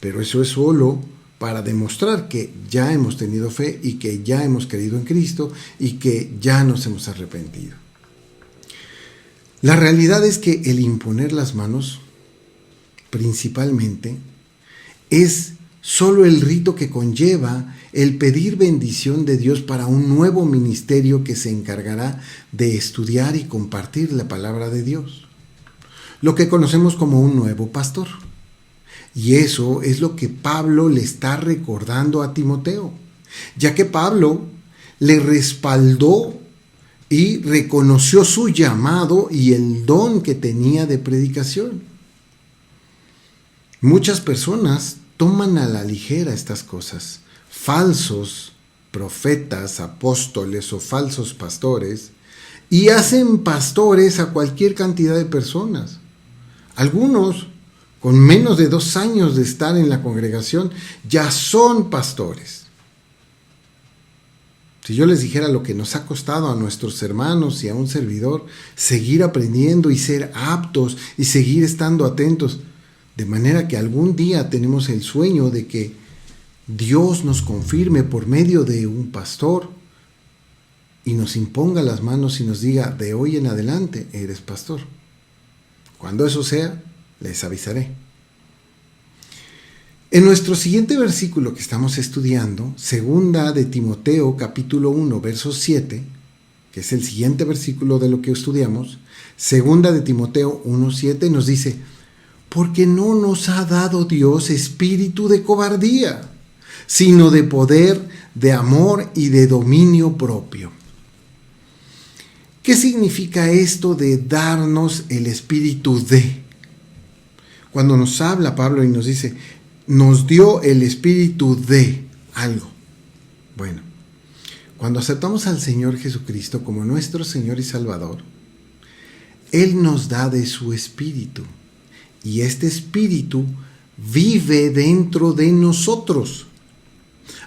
Pero eso es solo para demostrar que ya hemos tenido fe y que ya hemos creído en Cristo y que ya nos hemos arrepentido. La realidad es que el imponer las manos, principalmente, es solo el rito que conlleva el pedir bendición de Dios para un nuevo ministerio que se encargará de estudiar y compartir la palabra de Dios, lo que conocemos como un nuevo pastor. Y eso es lo que Pablo le está recordando a Timoteo, ya que Pablo le respaldó y reconoció su llamado y el don que tenía de predicación. Muchas personas toman a la ligera estas cosas. Falsos profetas, apóstoles o falsos pastores, y hacen pastores a cualquier cantidad de personas. Algunos, con menos de 2 años de estar en la congregación, ya son pastores. Si yo les dijera lo que nos ha costado a nuestros hermanos y a un servidor seguir aprendiendo y ser aptos y seguir estando atentos, de manera que algún día tenemos el sueño de que Dios nos confirme por medio de un pastor y nos imponga las manos y nos diga: de hoy en adelante eres pastor. Cuando eso sea, les avisaré. En nuestro siguiente versículo que estamos estudiando, segunda de Timoteo capítulo 1, verso 7, que es el siguiente versículo de lo que estudiamos, segunda de Timoteo 1:7 nos dice: porque no nos ha dado Dios espíritu de cobardía, sino de poder, de amor y de dominio propio. ¿Qué significa esto de darnos el espíritu de? Cuando nos habla Pablo y nos dice, nos dio el espíritu de algo. Bueno, cuando aceptamos al Señor Jesucristo como nuestro Señor y Salvador, Él nos da de su espíritu. Y este espíritu vive dentro de nosotros.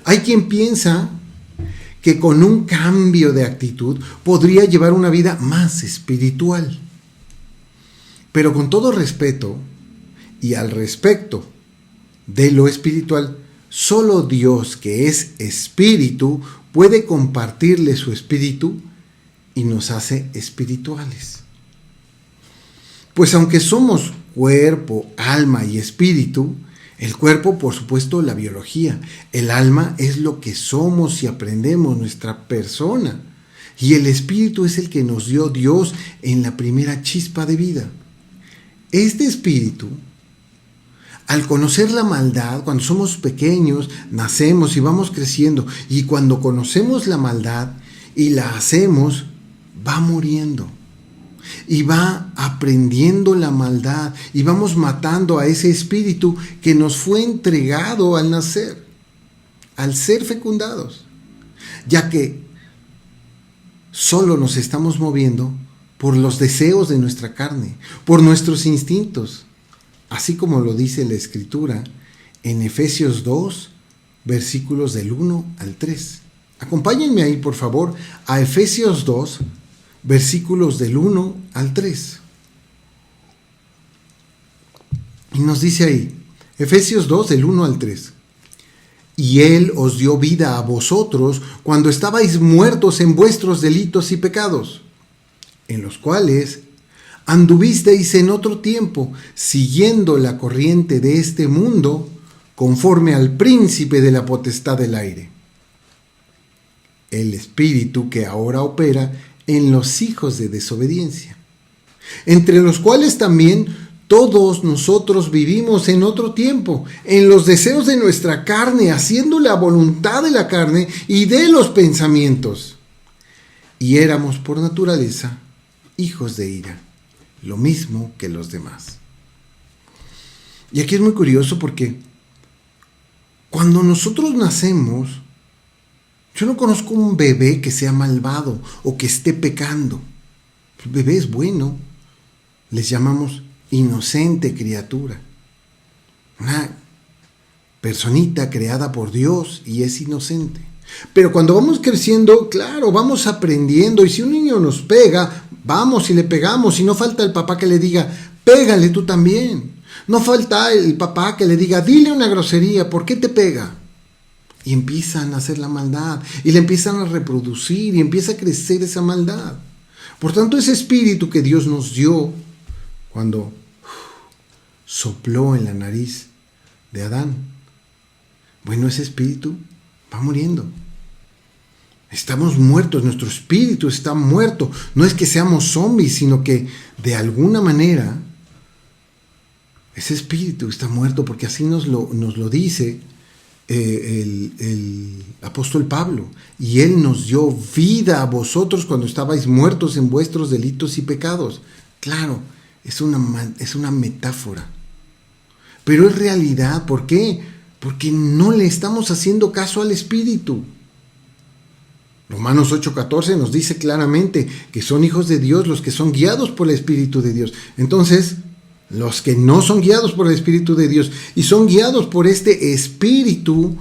Hay quien piensa que con un cambio de actitud podría llevar una vida más espiritual. Pero con todo respeto y al respecto de lo espiritual, solo Dios, que es espíritu, puede compartirle su espíritu y nos hace espirituales. Pues aunque somos cuerpo, alma y espíritu, el cuerpo, por supuesto, la biología, el alma es lo que somos y aprendemos, nuestra persona, y el espíritu es el que nos dio Dios en la primera chispa de vida. Este espíritu, al conocer la maldad, cuando somos pequeños, nacemos y vamos creciendo, y cuando conocemos la maldad y la hacemos, va muriendo. Y va aprendiendo la maldad y vamos matando a ese espíritu que nos fue entregado al nacer, al ser fecundados, ya que solo nos estamos moviendo por los deseos de nuestra carne, por nuestros instintos, así como lo dice la Escritura en Efesios 2, versículos del 1 al 3. Acompáñenme ahí, por favor, a Efesios 2, versículos del 1 al 3. Y nos dice ahí, Efesios 2, del 1 al 3. Y Él os dio vida a vosotros cuando estabais muertos en vuestros delitos y pecados, en los cuales anduvisteis en otro tiempo, siguiendo la corriente de este mundo, conforme al príncipe de la potestad del aire, el espíritu que ahora opera en los hijos de desobediencia, entre los cuales también todos nosotros vivimos en otro tiempo, en los deseos de nuestra carne, haciendo la voluntad de la carne y de los pensamientos. Y éramos por naturaleza hijos de ira, lo mismo que los demás. Y aquí es muy curioso porque cuando nosotros nacemos, Yo no conozco un bebé que sea malvado o que esté pecando. El bebé es bueno. Les llamamos inocente criatura. Una personita creada por Dios y es inocente. Pero cuando vamos creciendo, claro, vamos aprendiendo. Y si un niño nos pega, vamos y le pegamos. Y no falta el papá que le diga, pégale tú también. No falta el papá que le diga, dile una grosería, ¿por qué te pega? Y empiezan a hacer la maldad, y le empiezan a reproducir, y empieza a crecer esa maldad. Por tanto, ese espíritu que Dios nos dio cuando sopló en la nariz de Adán, bueno, ese espíritu va muriendo. Estamos muertos, nuestro espíritu está muerto. No es que seamos zombies, sino que de alguna manera ese espíritu está muerto, porque así nos lo dice el apóstol Pablo. Y él nos dio vida a vosotros cuando estabais muertos en vuestros delitos y pecados. Claro, es una metáfora, pero es realidad. ¿Por qué? Porque no le estamos haciendo caso al espíritu. Romanos 8:14 nos dice claramente que son hijos de Dios los que son guiados por el Espíritu de Dios. Entonces, los que no son guiados por el Espíritu de Dios y son guiados por este espíritu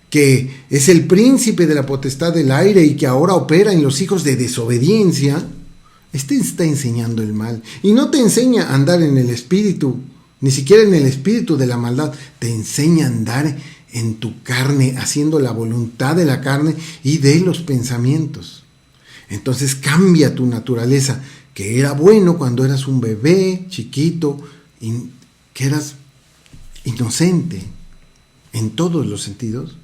que es el príncipe de la potestad del aire y que ahora opera en los hijos de desobediencia, este está enseñando el mal. Y no te enseña a andar en el espíritu, ni siquiera en el espíritu de la maldad, te enseña a andar en tu carne, haciendo la voluntad de la carne y de los pensamientos. Entonces cambia tu naturaleza, que era bueno cuando eras un bebé chiquito, que eras inocente en todos los sentidos.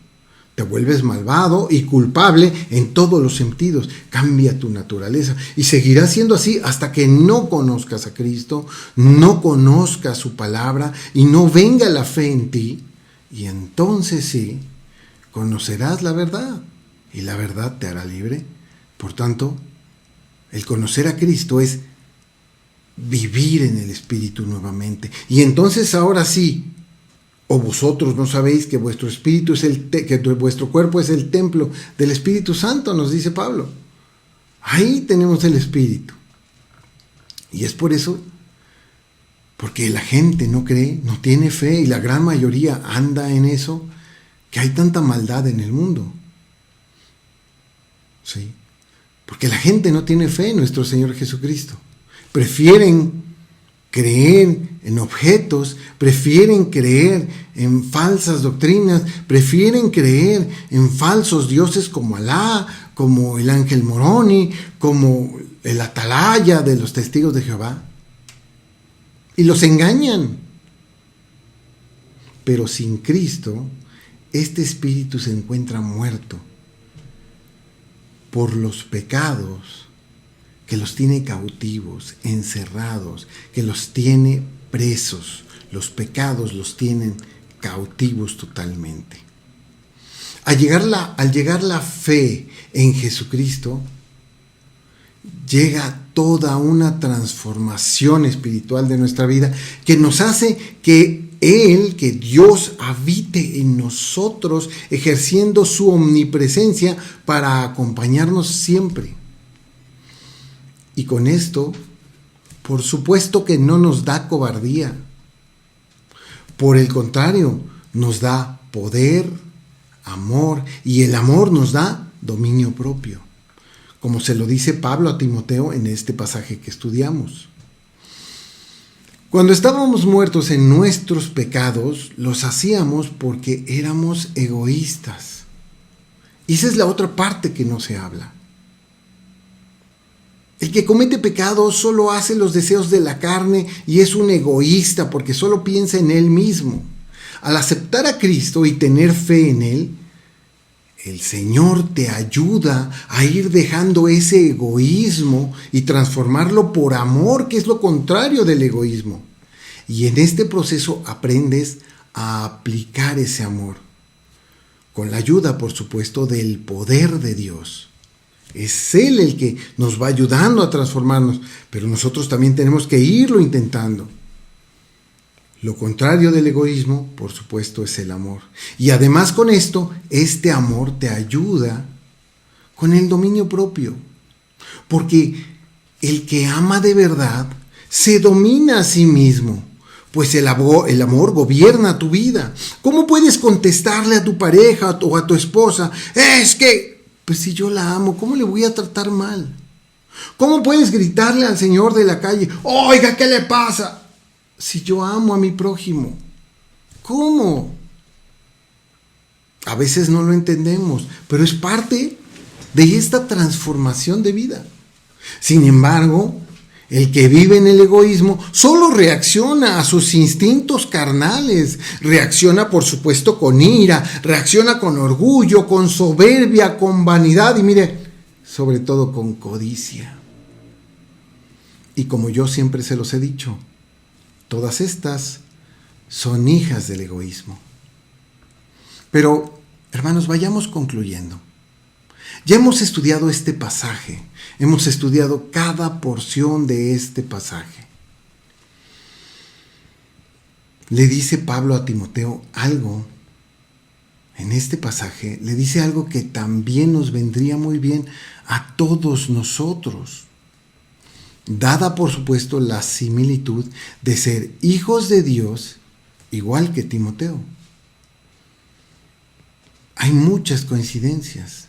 Te vuelves malvado y culpable en todos los sentidos. Cambia tu naturaleza y seguirás siendo así hasta que no conozcas a Cristo, no conozcas su palabra y no venga la fe en ti. Y entonces sí, conocerás la verdad y la verdad te hará libre. Por tanto, el conocer a Cristo es vivir en el Espíritu nuevamente. Y entonces ahora sí, ¿o vosotros no sabéis que vuestro espíritu es que vuestro cuerpo es el templo del Espíritu Santo? Nos dice Pablo. Ahí tenemos el Espíritu. Y es por eso, porque la gente no cree, no tiene fe, y la gran mayoría anda en eso, que hay tanta maldad en el mundo. Sí. Porque la gente no tiene fe en nuestro Señor Jesucristo. Prefieren creer en objetos, prefieren creer en falsas doctrinas, prefieren creer en falsos dioses como Alá, como el ángel Moroni, como el atalaya de los testigos de Jehová. Y los engañan. Pero sin Cristo, este espíritu se encuentra muerto por los pecados que los tiene cautivos, encerrados, que los tiene presos. Los pecados los tienen cautivos totalmente. Al llegar la fe en Jesucristo, llega toda una transformación espiritual de nuestra vida que nos hace que Dios habite en nosotros, ejerciendo su omnipresencia para acompañarnos siempre. Y con esto, por supuesto que no nos da cobardía. Por el contrario, nos da poder, amor, y el amor nos da dominio propio, como se lo dice Pablo a Timoteo en este pasaje que estudiamos. Cuando estábamos muertos en nuestros pecados, los hacíamos porque éramos egoístas. Y esa es la otra parte que no se habla. El que comete pecado solo hace los deseos de la carne y es un egoísta porque solo piensa en él mismo. Al aceptar a Cristo y tener fe en él, el Señor te ayuda a ir dejando ese egoísmo y transformarlo por amor, que es lo contrario del egoísmo. Y en este proceso aprendes a aplicar ese amor, con la ayuda, por supuesto, del poder de Dios. Es Él el que nos va ayudando a transformarnos, pero nosotros también tenemos que irlo intentando. Lo contrario del egoísmo, por supuesto, es el amor. Y además con esto, este amor te ayuda con el dominio propio. Porque el que ama de verdad se domina a sí mismo, pues el amor gobierna tu vida. ¿Cómo puedes contestarle a tu pareja o a tu esposa? Es que, pues si yo la amo, ¿cómo le voy a tratar mal? ¿Cómo puedes gritarle al señor de la calle, oiga, ¿qué le pasa? Si yo amo a mi prójimo, ¿cómo? A veces no lo entendemos, pero es parte de esta transformación de vida. Sin embargo, el que vive en el egoísmo solo reacciona a sus instintos carnales, reacciona por supuesto con ira, reacciona con orgullo, con soberbia, con vanidad y mire, sobre todo con codicia. Y como yo siempre se los he dicho, todas estas son hijas del egoísmo. Pero, hermanos, vayamos concluyendo. Ya hemos estudiado este pasaje, hemos estudiado cada porción de este pasaje. Le dice Pablo a Timoteo algo, en este pasaje, le dice algo que también nos vendría muy bien a todos nosotros, dada por supuesto la similitud de ser hijos de Dios, igual que Timoteo. Hay muchas coincidencias.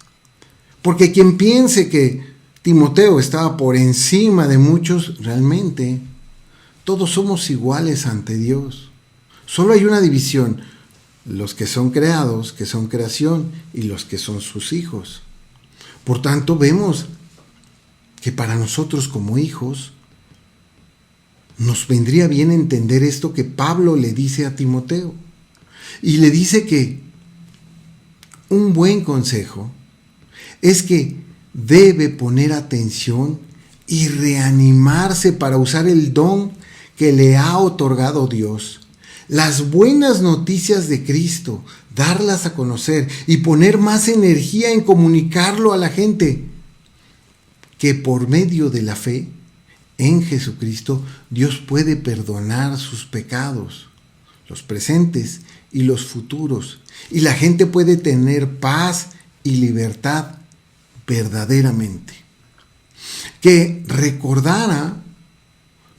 Porque quien piense que Timoteo estaba por encima de muchos, realmente todos somos iguales ante Dios. Solo hay una división, los que son creados, que son creación, y los que son sus hijos. Por tanto, vemos que para nosotros como hijos, nos vendría bien entender esto que Pablo le dice a Timoteo. Y le dice que un buen consejo es que debe poner atención y reanimarse para usar el don que le ha otorgado Dios. Las buenas noticias de Cristo, darlas a conocer y poner más energía en comunicarlo a la gente, que por medio de la fe en Jesucristo Dios puede perdonar sus pecados, los presentes y los futuros, y la gente puede tener paz y libertad verdaderamente. Que recordara,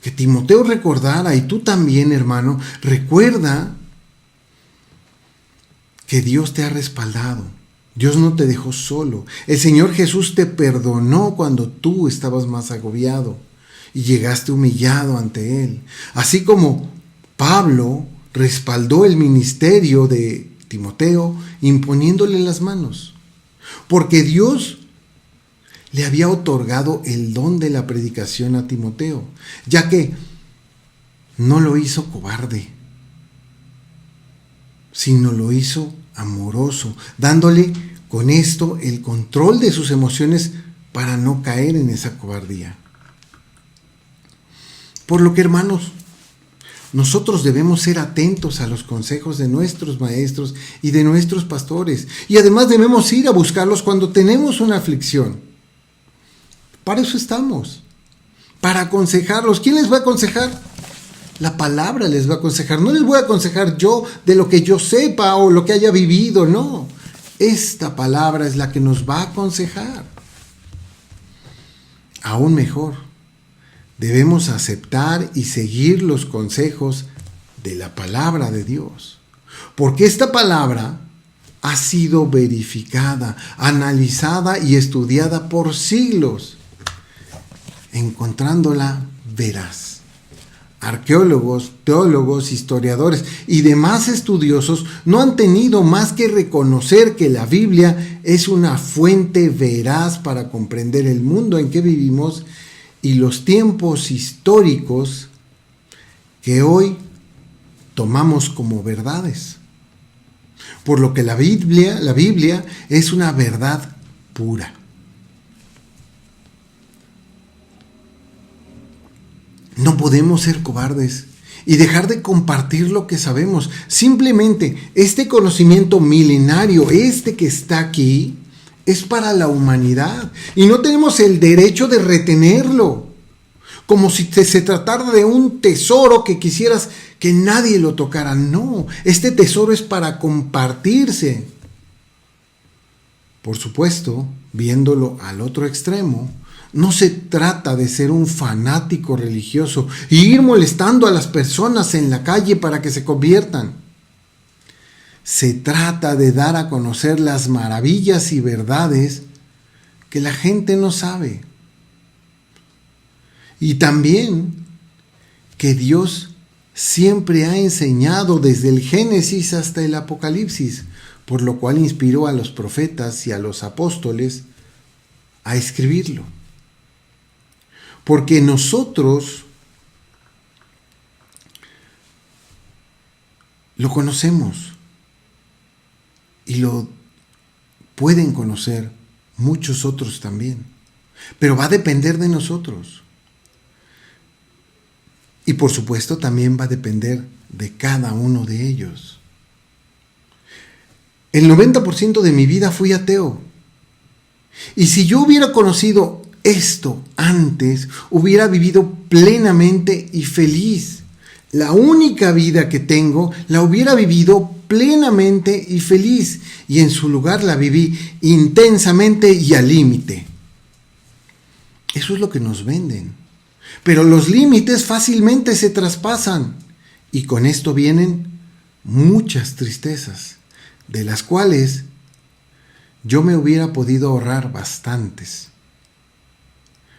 que Timoteo recordara, y tú también, hermano, recuerda que Dios te ha respaldado. Dios no te dejó solo. El Señor Jesús te perdonó cuando tú estabas más agobiado y llegaste humillado ante Él. Así como Pablo respaldó el ministerio de Timoteo imponiéndole las manos. Porque Dios le había otorgado el don de la predicación a Timoteo, ya que no lo hizo cobarde, sino lo hizo amoroso, dándole con esto el control de sus emociones para no caer en esa cobardía. Por lo que, hermanos, nosotros debemos ser atentos a los consejos de nuestros maestros y de nuestros pastores, y además debemos ir a buscarlos cuando tenemos una aflicción. Para eso estamos, para aconsejarlos. ¿Quién les va a aconsejar? La palabra les va a aconsejar. No les voy a aconsejar yo de lo que yo sepa o lo que haya vivido, no. Esta palabra es la que nos va a aconsejar. Aún mejor, debemos aceptar y seguir los consejos de la palabra de Dios. Porque esta palabra ha sido verificada, analizada y estudiada por siglos, encontrándola veraz. Arqueólogos, teólogos, historiadores y demás estudiosos no han tenido más que reconocer que la Biblia es una fuente veraz para comprender el mundo en que vivimos y los tiempos históricos que hoy tomamos como verdades. Por lo que la Biblia es una verdad pura. No podemos ser cobardes y dejar de compartir lo que sabemos. Simplemente este conocimiento milenario, este que está aquí, es para la humanidad y no tenemos el derecho de retenerlo, como si se tratara de un tesoro que quisieras que nadie lo tocara. No, este tesoro es para compartirse. Por supuesto, viéndolo al otro extremo, no se trata de ser un fanático religioso y ir molestando a las personas en la calle para que se conviertan. Se trata de dar a conocer las maravillas y verdades que la gente no sabe. Y también que Dios siempre ha enseñado desde el Génesis hasta el Apocalipsis, por lo cual inspiró a los profetas y a los apóstoles a escribirlo. Porque nosotros lo conocemos y lo pueden conocer muchos otros también, pero va a depender de nosotros. Y por supuesto también va a depender de cada uno de ellos. El 90% de mi vida fui ateo. Y si yo hubiera conocido esto antes, hubiera vivido plenamente y feliz. La única vida que tengo, la hubiera vivido plenamente y feliz. Y en su lugar la viví intensamente y al límite. Eso es lo que nos venden. Pero los límites fácilmente se traspasan. Y con esto vienen muchas tristezas, de las cuales yo me hubiera podido ahorrar bastantes.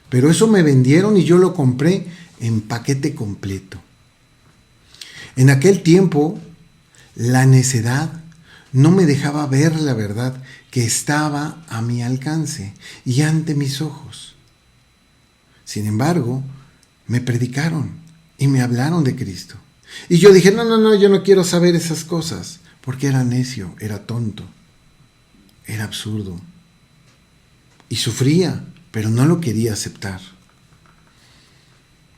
Pero eso me vendieron y yo lo compré en paquete completo. En aquel tiempo, la necedad no me dejaba ver la verdad que estaba a mi alcance y ante mis ojos. Sin embargo, me predicaron y me hablaron de Cristo. Y yo dije, no, yo no quiero saber esas cosas, porque era necio, era tonto, era absurdo. Y sufría, pero no lo quería aceptar.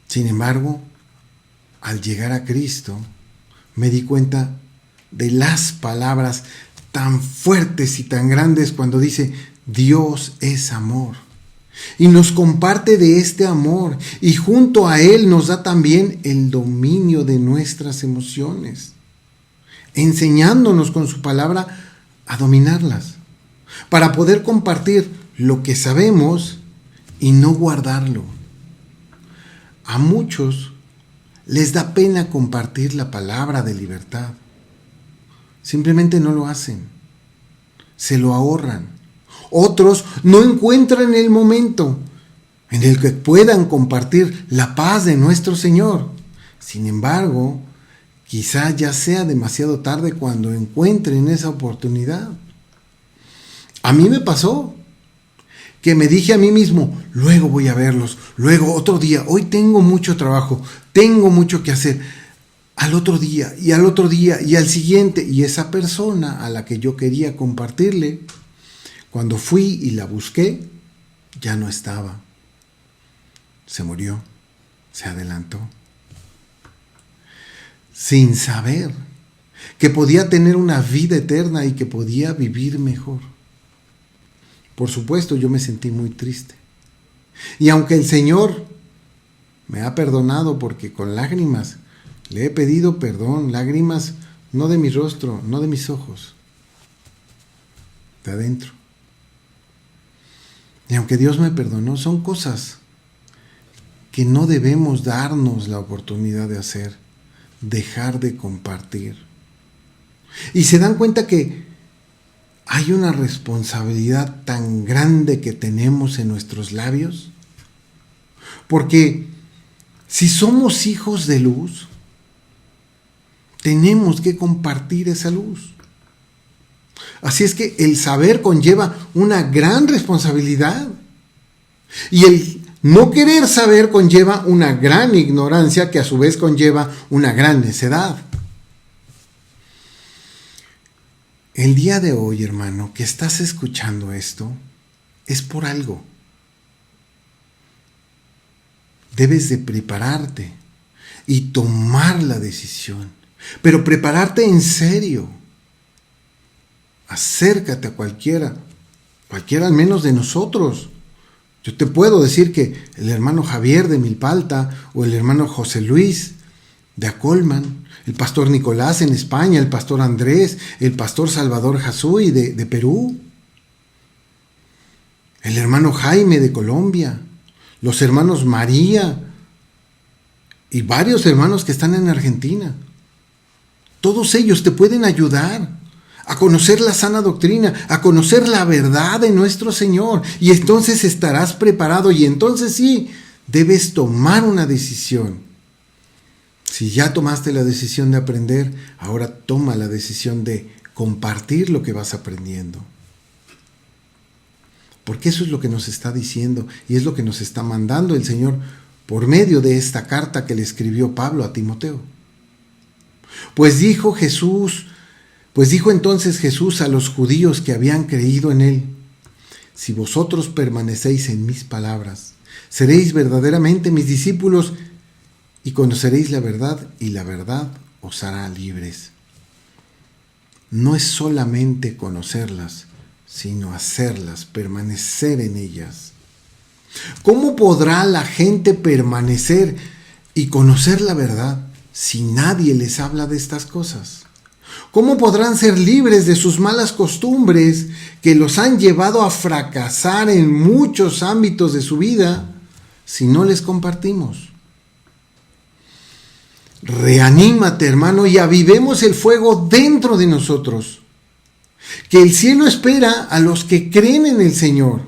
Sin embargo, al llegar a Cristo, me di cuenta de las palabras tan fuertes y tan grandes cuando dice, Dios es amor. Y nos comparte de este amor y junto a Él nos da también el dominio de nuestras emociones, enseñándonos con su palabra a dominarlas, para poder compartir lo que sabemos y no guardarlo. A muchos les da pena compartir la palabra de libertad. Simplemente no lo hacen, se lo ahorran. Otros no encuentran el momento en el que puedan compartir la paz de nuestro Señor. Sin embargo, quizá ya sea demasiado tarde cuando encuentren esa oportunidad. A mí me pasó que me dije a mí mismo, luego voy a verlos, luego otro día, hoy tengo mucho trabajo, tengo mucho que hacer, al otro día y al otro día y al siguiente. Y esa persona a la que yo quería compartirle, cuando fui y la busqué, ya no estaba. Se murió, se adelantó. Sin saber que podía tener una vida eterna y que podía vivir mejor. Por supuesto, yo me sentí muy triste. Y aunque el Señor me ha perdonado, porque con lágrimas le he pedido perdón, lágrimas no de mi rostro, no de mis ojos, de adentro. Y aunque Dios me perdonó, son cosas que no debemos darnos la oportunidad de hacer, dejar de compartir. Y se dan cuenta que hay una responsabilidad tan grande que tenemos en nuestros labios, porque si somos hijos de luz, tenemos que compartir esa luz. Así es que el saber conlleva una gran responsabilidad y el no querer saber conlleva una gran ignorancia que a su vez conlleva una gran necedad. El día de hoy, hermano, que estás escuchando esto, es por algo. Debes de prepararte y tomar la decisión, pero prepararte en serio. Acércate a cualquiera al menos de nosotros. Yo te puedo decir que el hermano Javier de Milpalta o el hermano José Luis de Acolman, el pastor Nicolás en España, el pastor Andrés, el pastor Salvador Jasuy de Perú. el hermano Jaime de Colombia, los hermanos María y varios hermanos que están en Argentina. Todos ellos te pueden ayudar a conocer la sana doctrina, a conocer la verdad de nuestro Señor. Y entonces estarás preparado y entonces sí, debes tomar una decisión. Si ya tomaste la decisión de aprender, ahora toma la decisión de compartir lo que vas aprendiendo. Porque eso es lo que nos está diciendo y es lo que nos está mandando el Señor por medio de esta carta que le escribió Pablo a Timoteo. Pues dijo entonces Jesús a los judíos que habían creído en él: si vosotros permanecéis en mis palabras, seréis verdaderamente mis discípulos y conoceréis la verdad, y la verdad os hará libres. No es solamente conocerlas, sino hacerlas, permanecer en ellas. ¿Cómo podrá la gente permanecer y conocer la verdad si nadie les habla de estas cosas? ¿Cómo podrán ser libres de sus malas costumbres que los han llevado a fracasar en muchos ámbitos de su vida si no les compartimos? Reanímate, hermano, y avivemos el fuego dentro de nosotros, que el cielo espera a los que creen en el Señor,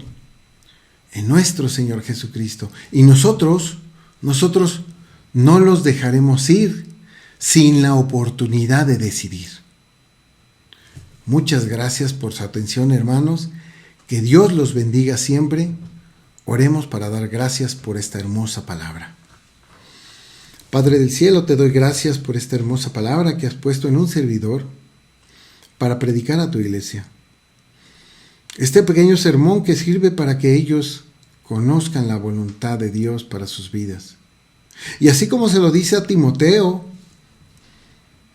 en nuestro Señor Jesucristo, y nosotros no los dejaremos ir sin la oportunidad de decidir. Muchas gracias por su atención, hermanos. Que Dios los bendiga siempre. Oremos para dar gracias por esta hermosa palabra. Padre del cielo, te doy gracias por esta hermosa palabra que has puesto en un servidor para predicar a tu iglesia. Este pequeño sermón que sirve para que ellos conozcan la voluntad de Dios para sus vidas. Y así como se lo dice a Timoteo,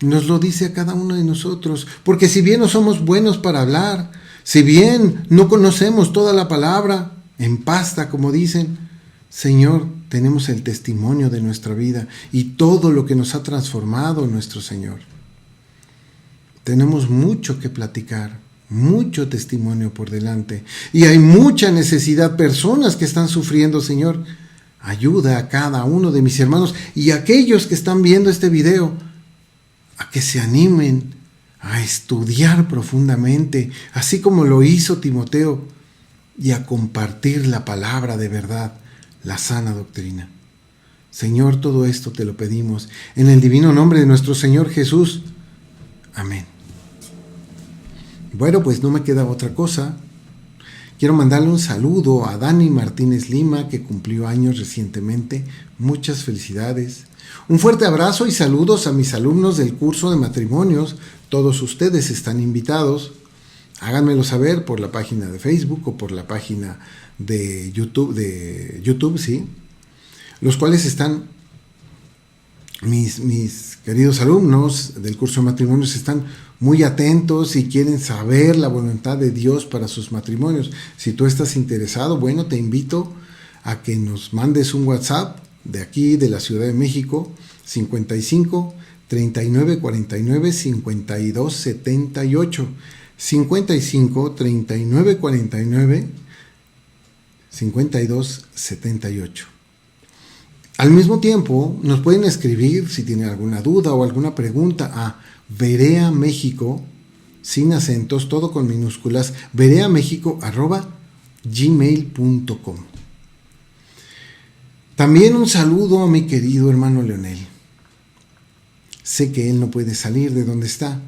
nos lo dice a cada uno de nosotros, porque si bien no somos buenos para hablar, si bien no conocemos toda la palabra en pasta, como dicen, Señor, tenemos el testimonio de nuestra vida y todo lo que nos ha transformado nuestro Señor. Tenemos mucho que platicar, mucho testimonio por delante y hay mucha necesidad, personas que están sufriendo, Señor. Ayuda a cada uno de mis hermanos y a aquellos que están viendo este video a que se animen a estudiar profundamente, así como lo hizo Timoteo, y a compartir la palabra de verdad, la sana doctrina. Señor, todo esto te lo pedimos en el divino nombre de nuestro Señor Jesús. Amén. Bueno, pues no me queda otra cosa. Quiero mandarle un saludo a Dani Martínez Lima, que cumplió años recientemente. Muchas felicidades. Un fuerte abrazo y saludos a mis alumnos del curso de matrimonios. Todos ustedes están invitados. Háganmelo saber por la página de Facebook o por la página de YouTube, sí. Los cuales están, mis queridos alumnos del curso de matrimonios están muy atentos y quieren saber la voluntad de Dios para sus matrimonios. Si tú estás interesado, bueno, te invito a que nos mandes un WhatsApp de aquí, de la Ciudad de México, 55 39 49 52 78. 55 39 49 52 78. Al mismo tiempo, nos pueden escribir si tienen alguna duda o alguna pregunta a Berea México, sin acentos, todo con minúsculas, bereamexico@gmail.com. También un saludo a mi querido hermano Leonel. Sé que él no puede salir de donde está,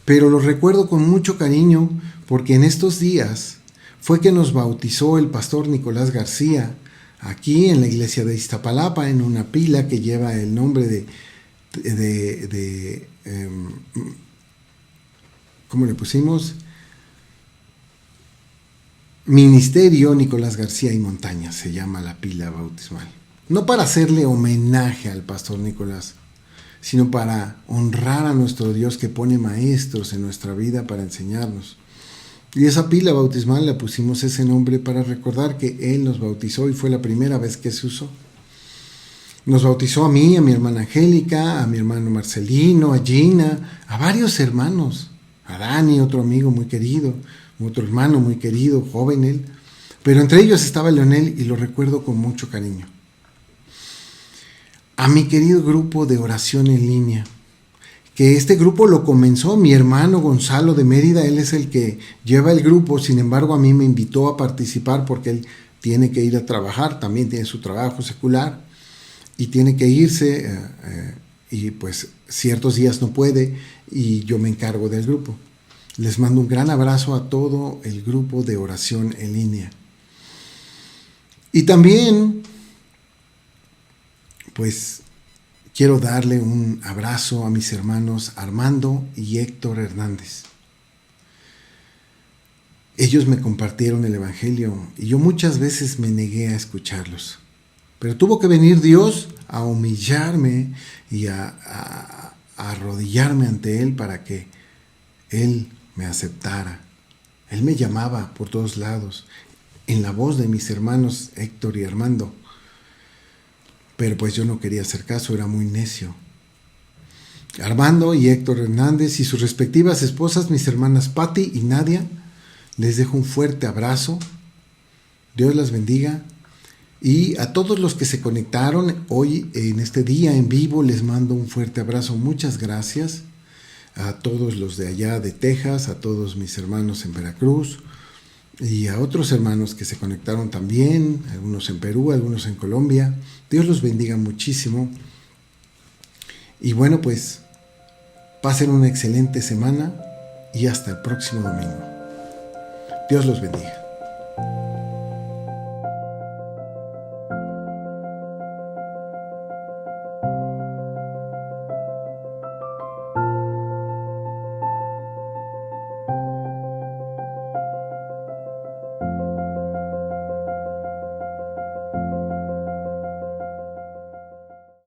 pero lo recuerdo con mucho cariño porque en estos días fue que nos bautizó el pastor Nicolás García aquí en la iglesia de Iztapalapa, en una pila que lleva el nombre de ¿cómo le pusimos? Ministerio Nicolás García y Montaña, se llama la pila bautismal. No para hacerle homenaje al pastor Nicolás, sino para honrar a nuestro Dios que pone maestros en nuestra vida para enseñarnos. Y esa pila bautismal le pusimos ese nombre para recordar que Él nos bautizó y fue la primera vez que se usó. Nos bautizó a mí, a mi hermana Angélica, a mi hermano Marcelino, a Gina, a varios hermanos, a Dani, otro amigo muy querido, otro hermano muy querido, joven él, pero entre ellos estaba Leonel y lo recuerdo con mucho cariño. A mi querido grupo de oración en línea, que este grupo lo comenzó mi hermano Gonzalo de Mérida, él es el que lleva el grupo, sin embargo a mí me invitó a participar porque él tiene que ir a trabajar, también tiene su trabajo secular y tiene que irse y pues ciertos días no puede y yo me encargo del grupo. Les mando un gran abrazo a todo el grupo de oración en línea. Y también pues quiero darle un abrazo a mis hermanos Armando y Héctor Hernández. Ellos me compartieron el Evangelio y yo muchas veces me negué a escucharlos. Pero tuvo que venir Dios a humillarme y a arrodillarme ante Él para que Él me aceptara. Él me llamaba por todos lados, en la voz de mis hermanos Héctor y Armando. Pero pues yo no quería hacer caso, era muy necio. Armando y Héctor Hernández y sus respectivas esposas, mis hermanas Patti y Nadia, les dejo un fuerte abrazo. Dios las bendiga. Y a todos los que se conectaron hoy en este día en vivo, les mando un fuerte abrazo. Muchas gracias a todos los de allá de Texas, a todos mis hermanos en Veracruz y a otros hermanos que se conectaron también, algunos en Perú, algunos en Colombia. Dios los bendiga muchísimo. Y bueno, pues pasen una excelente semana y hasta el próximo domingo. Dios los bendiga.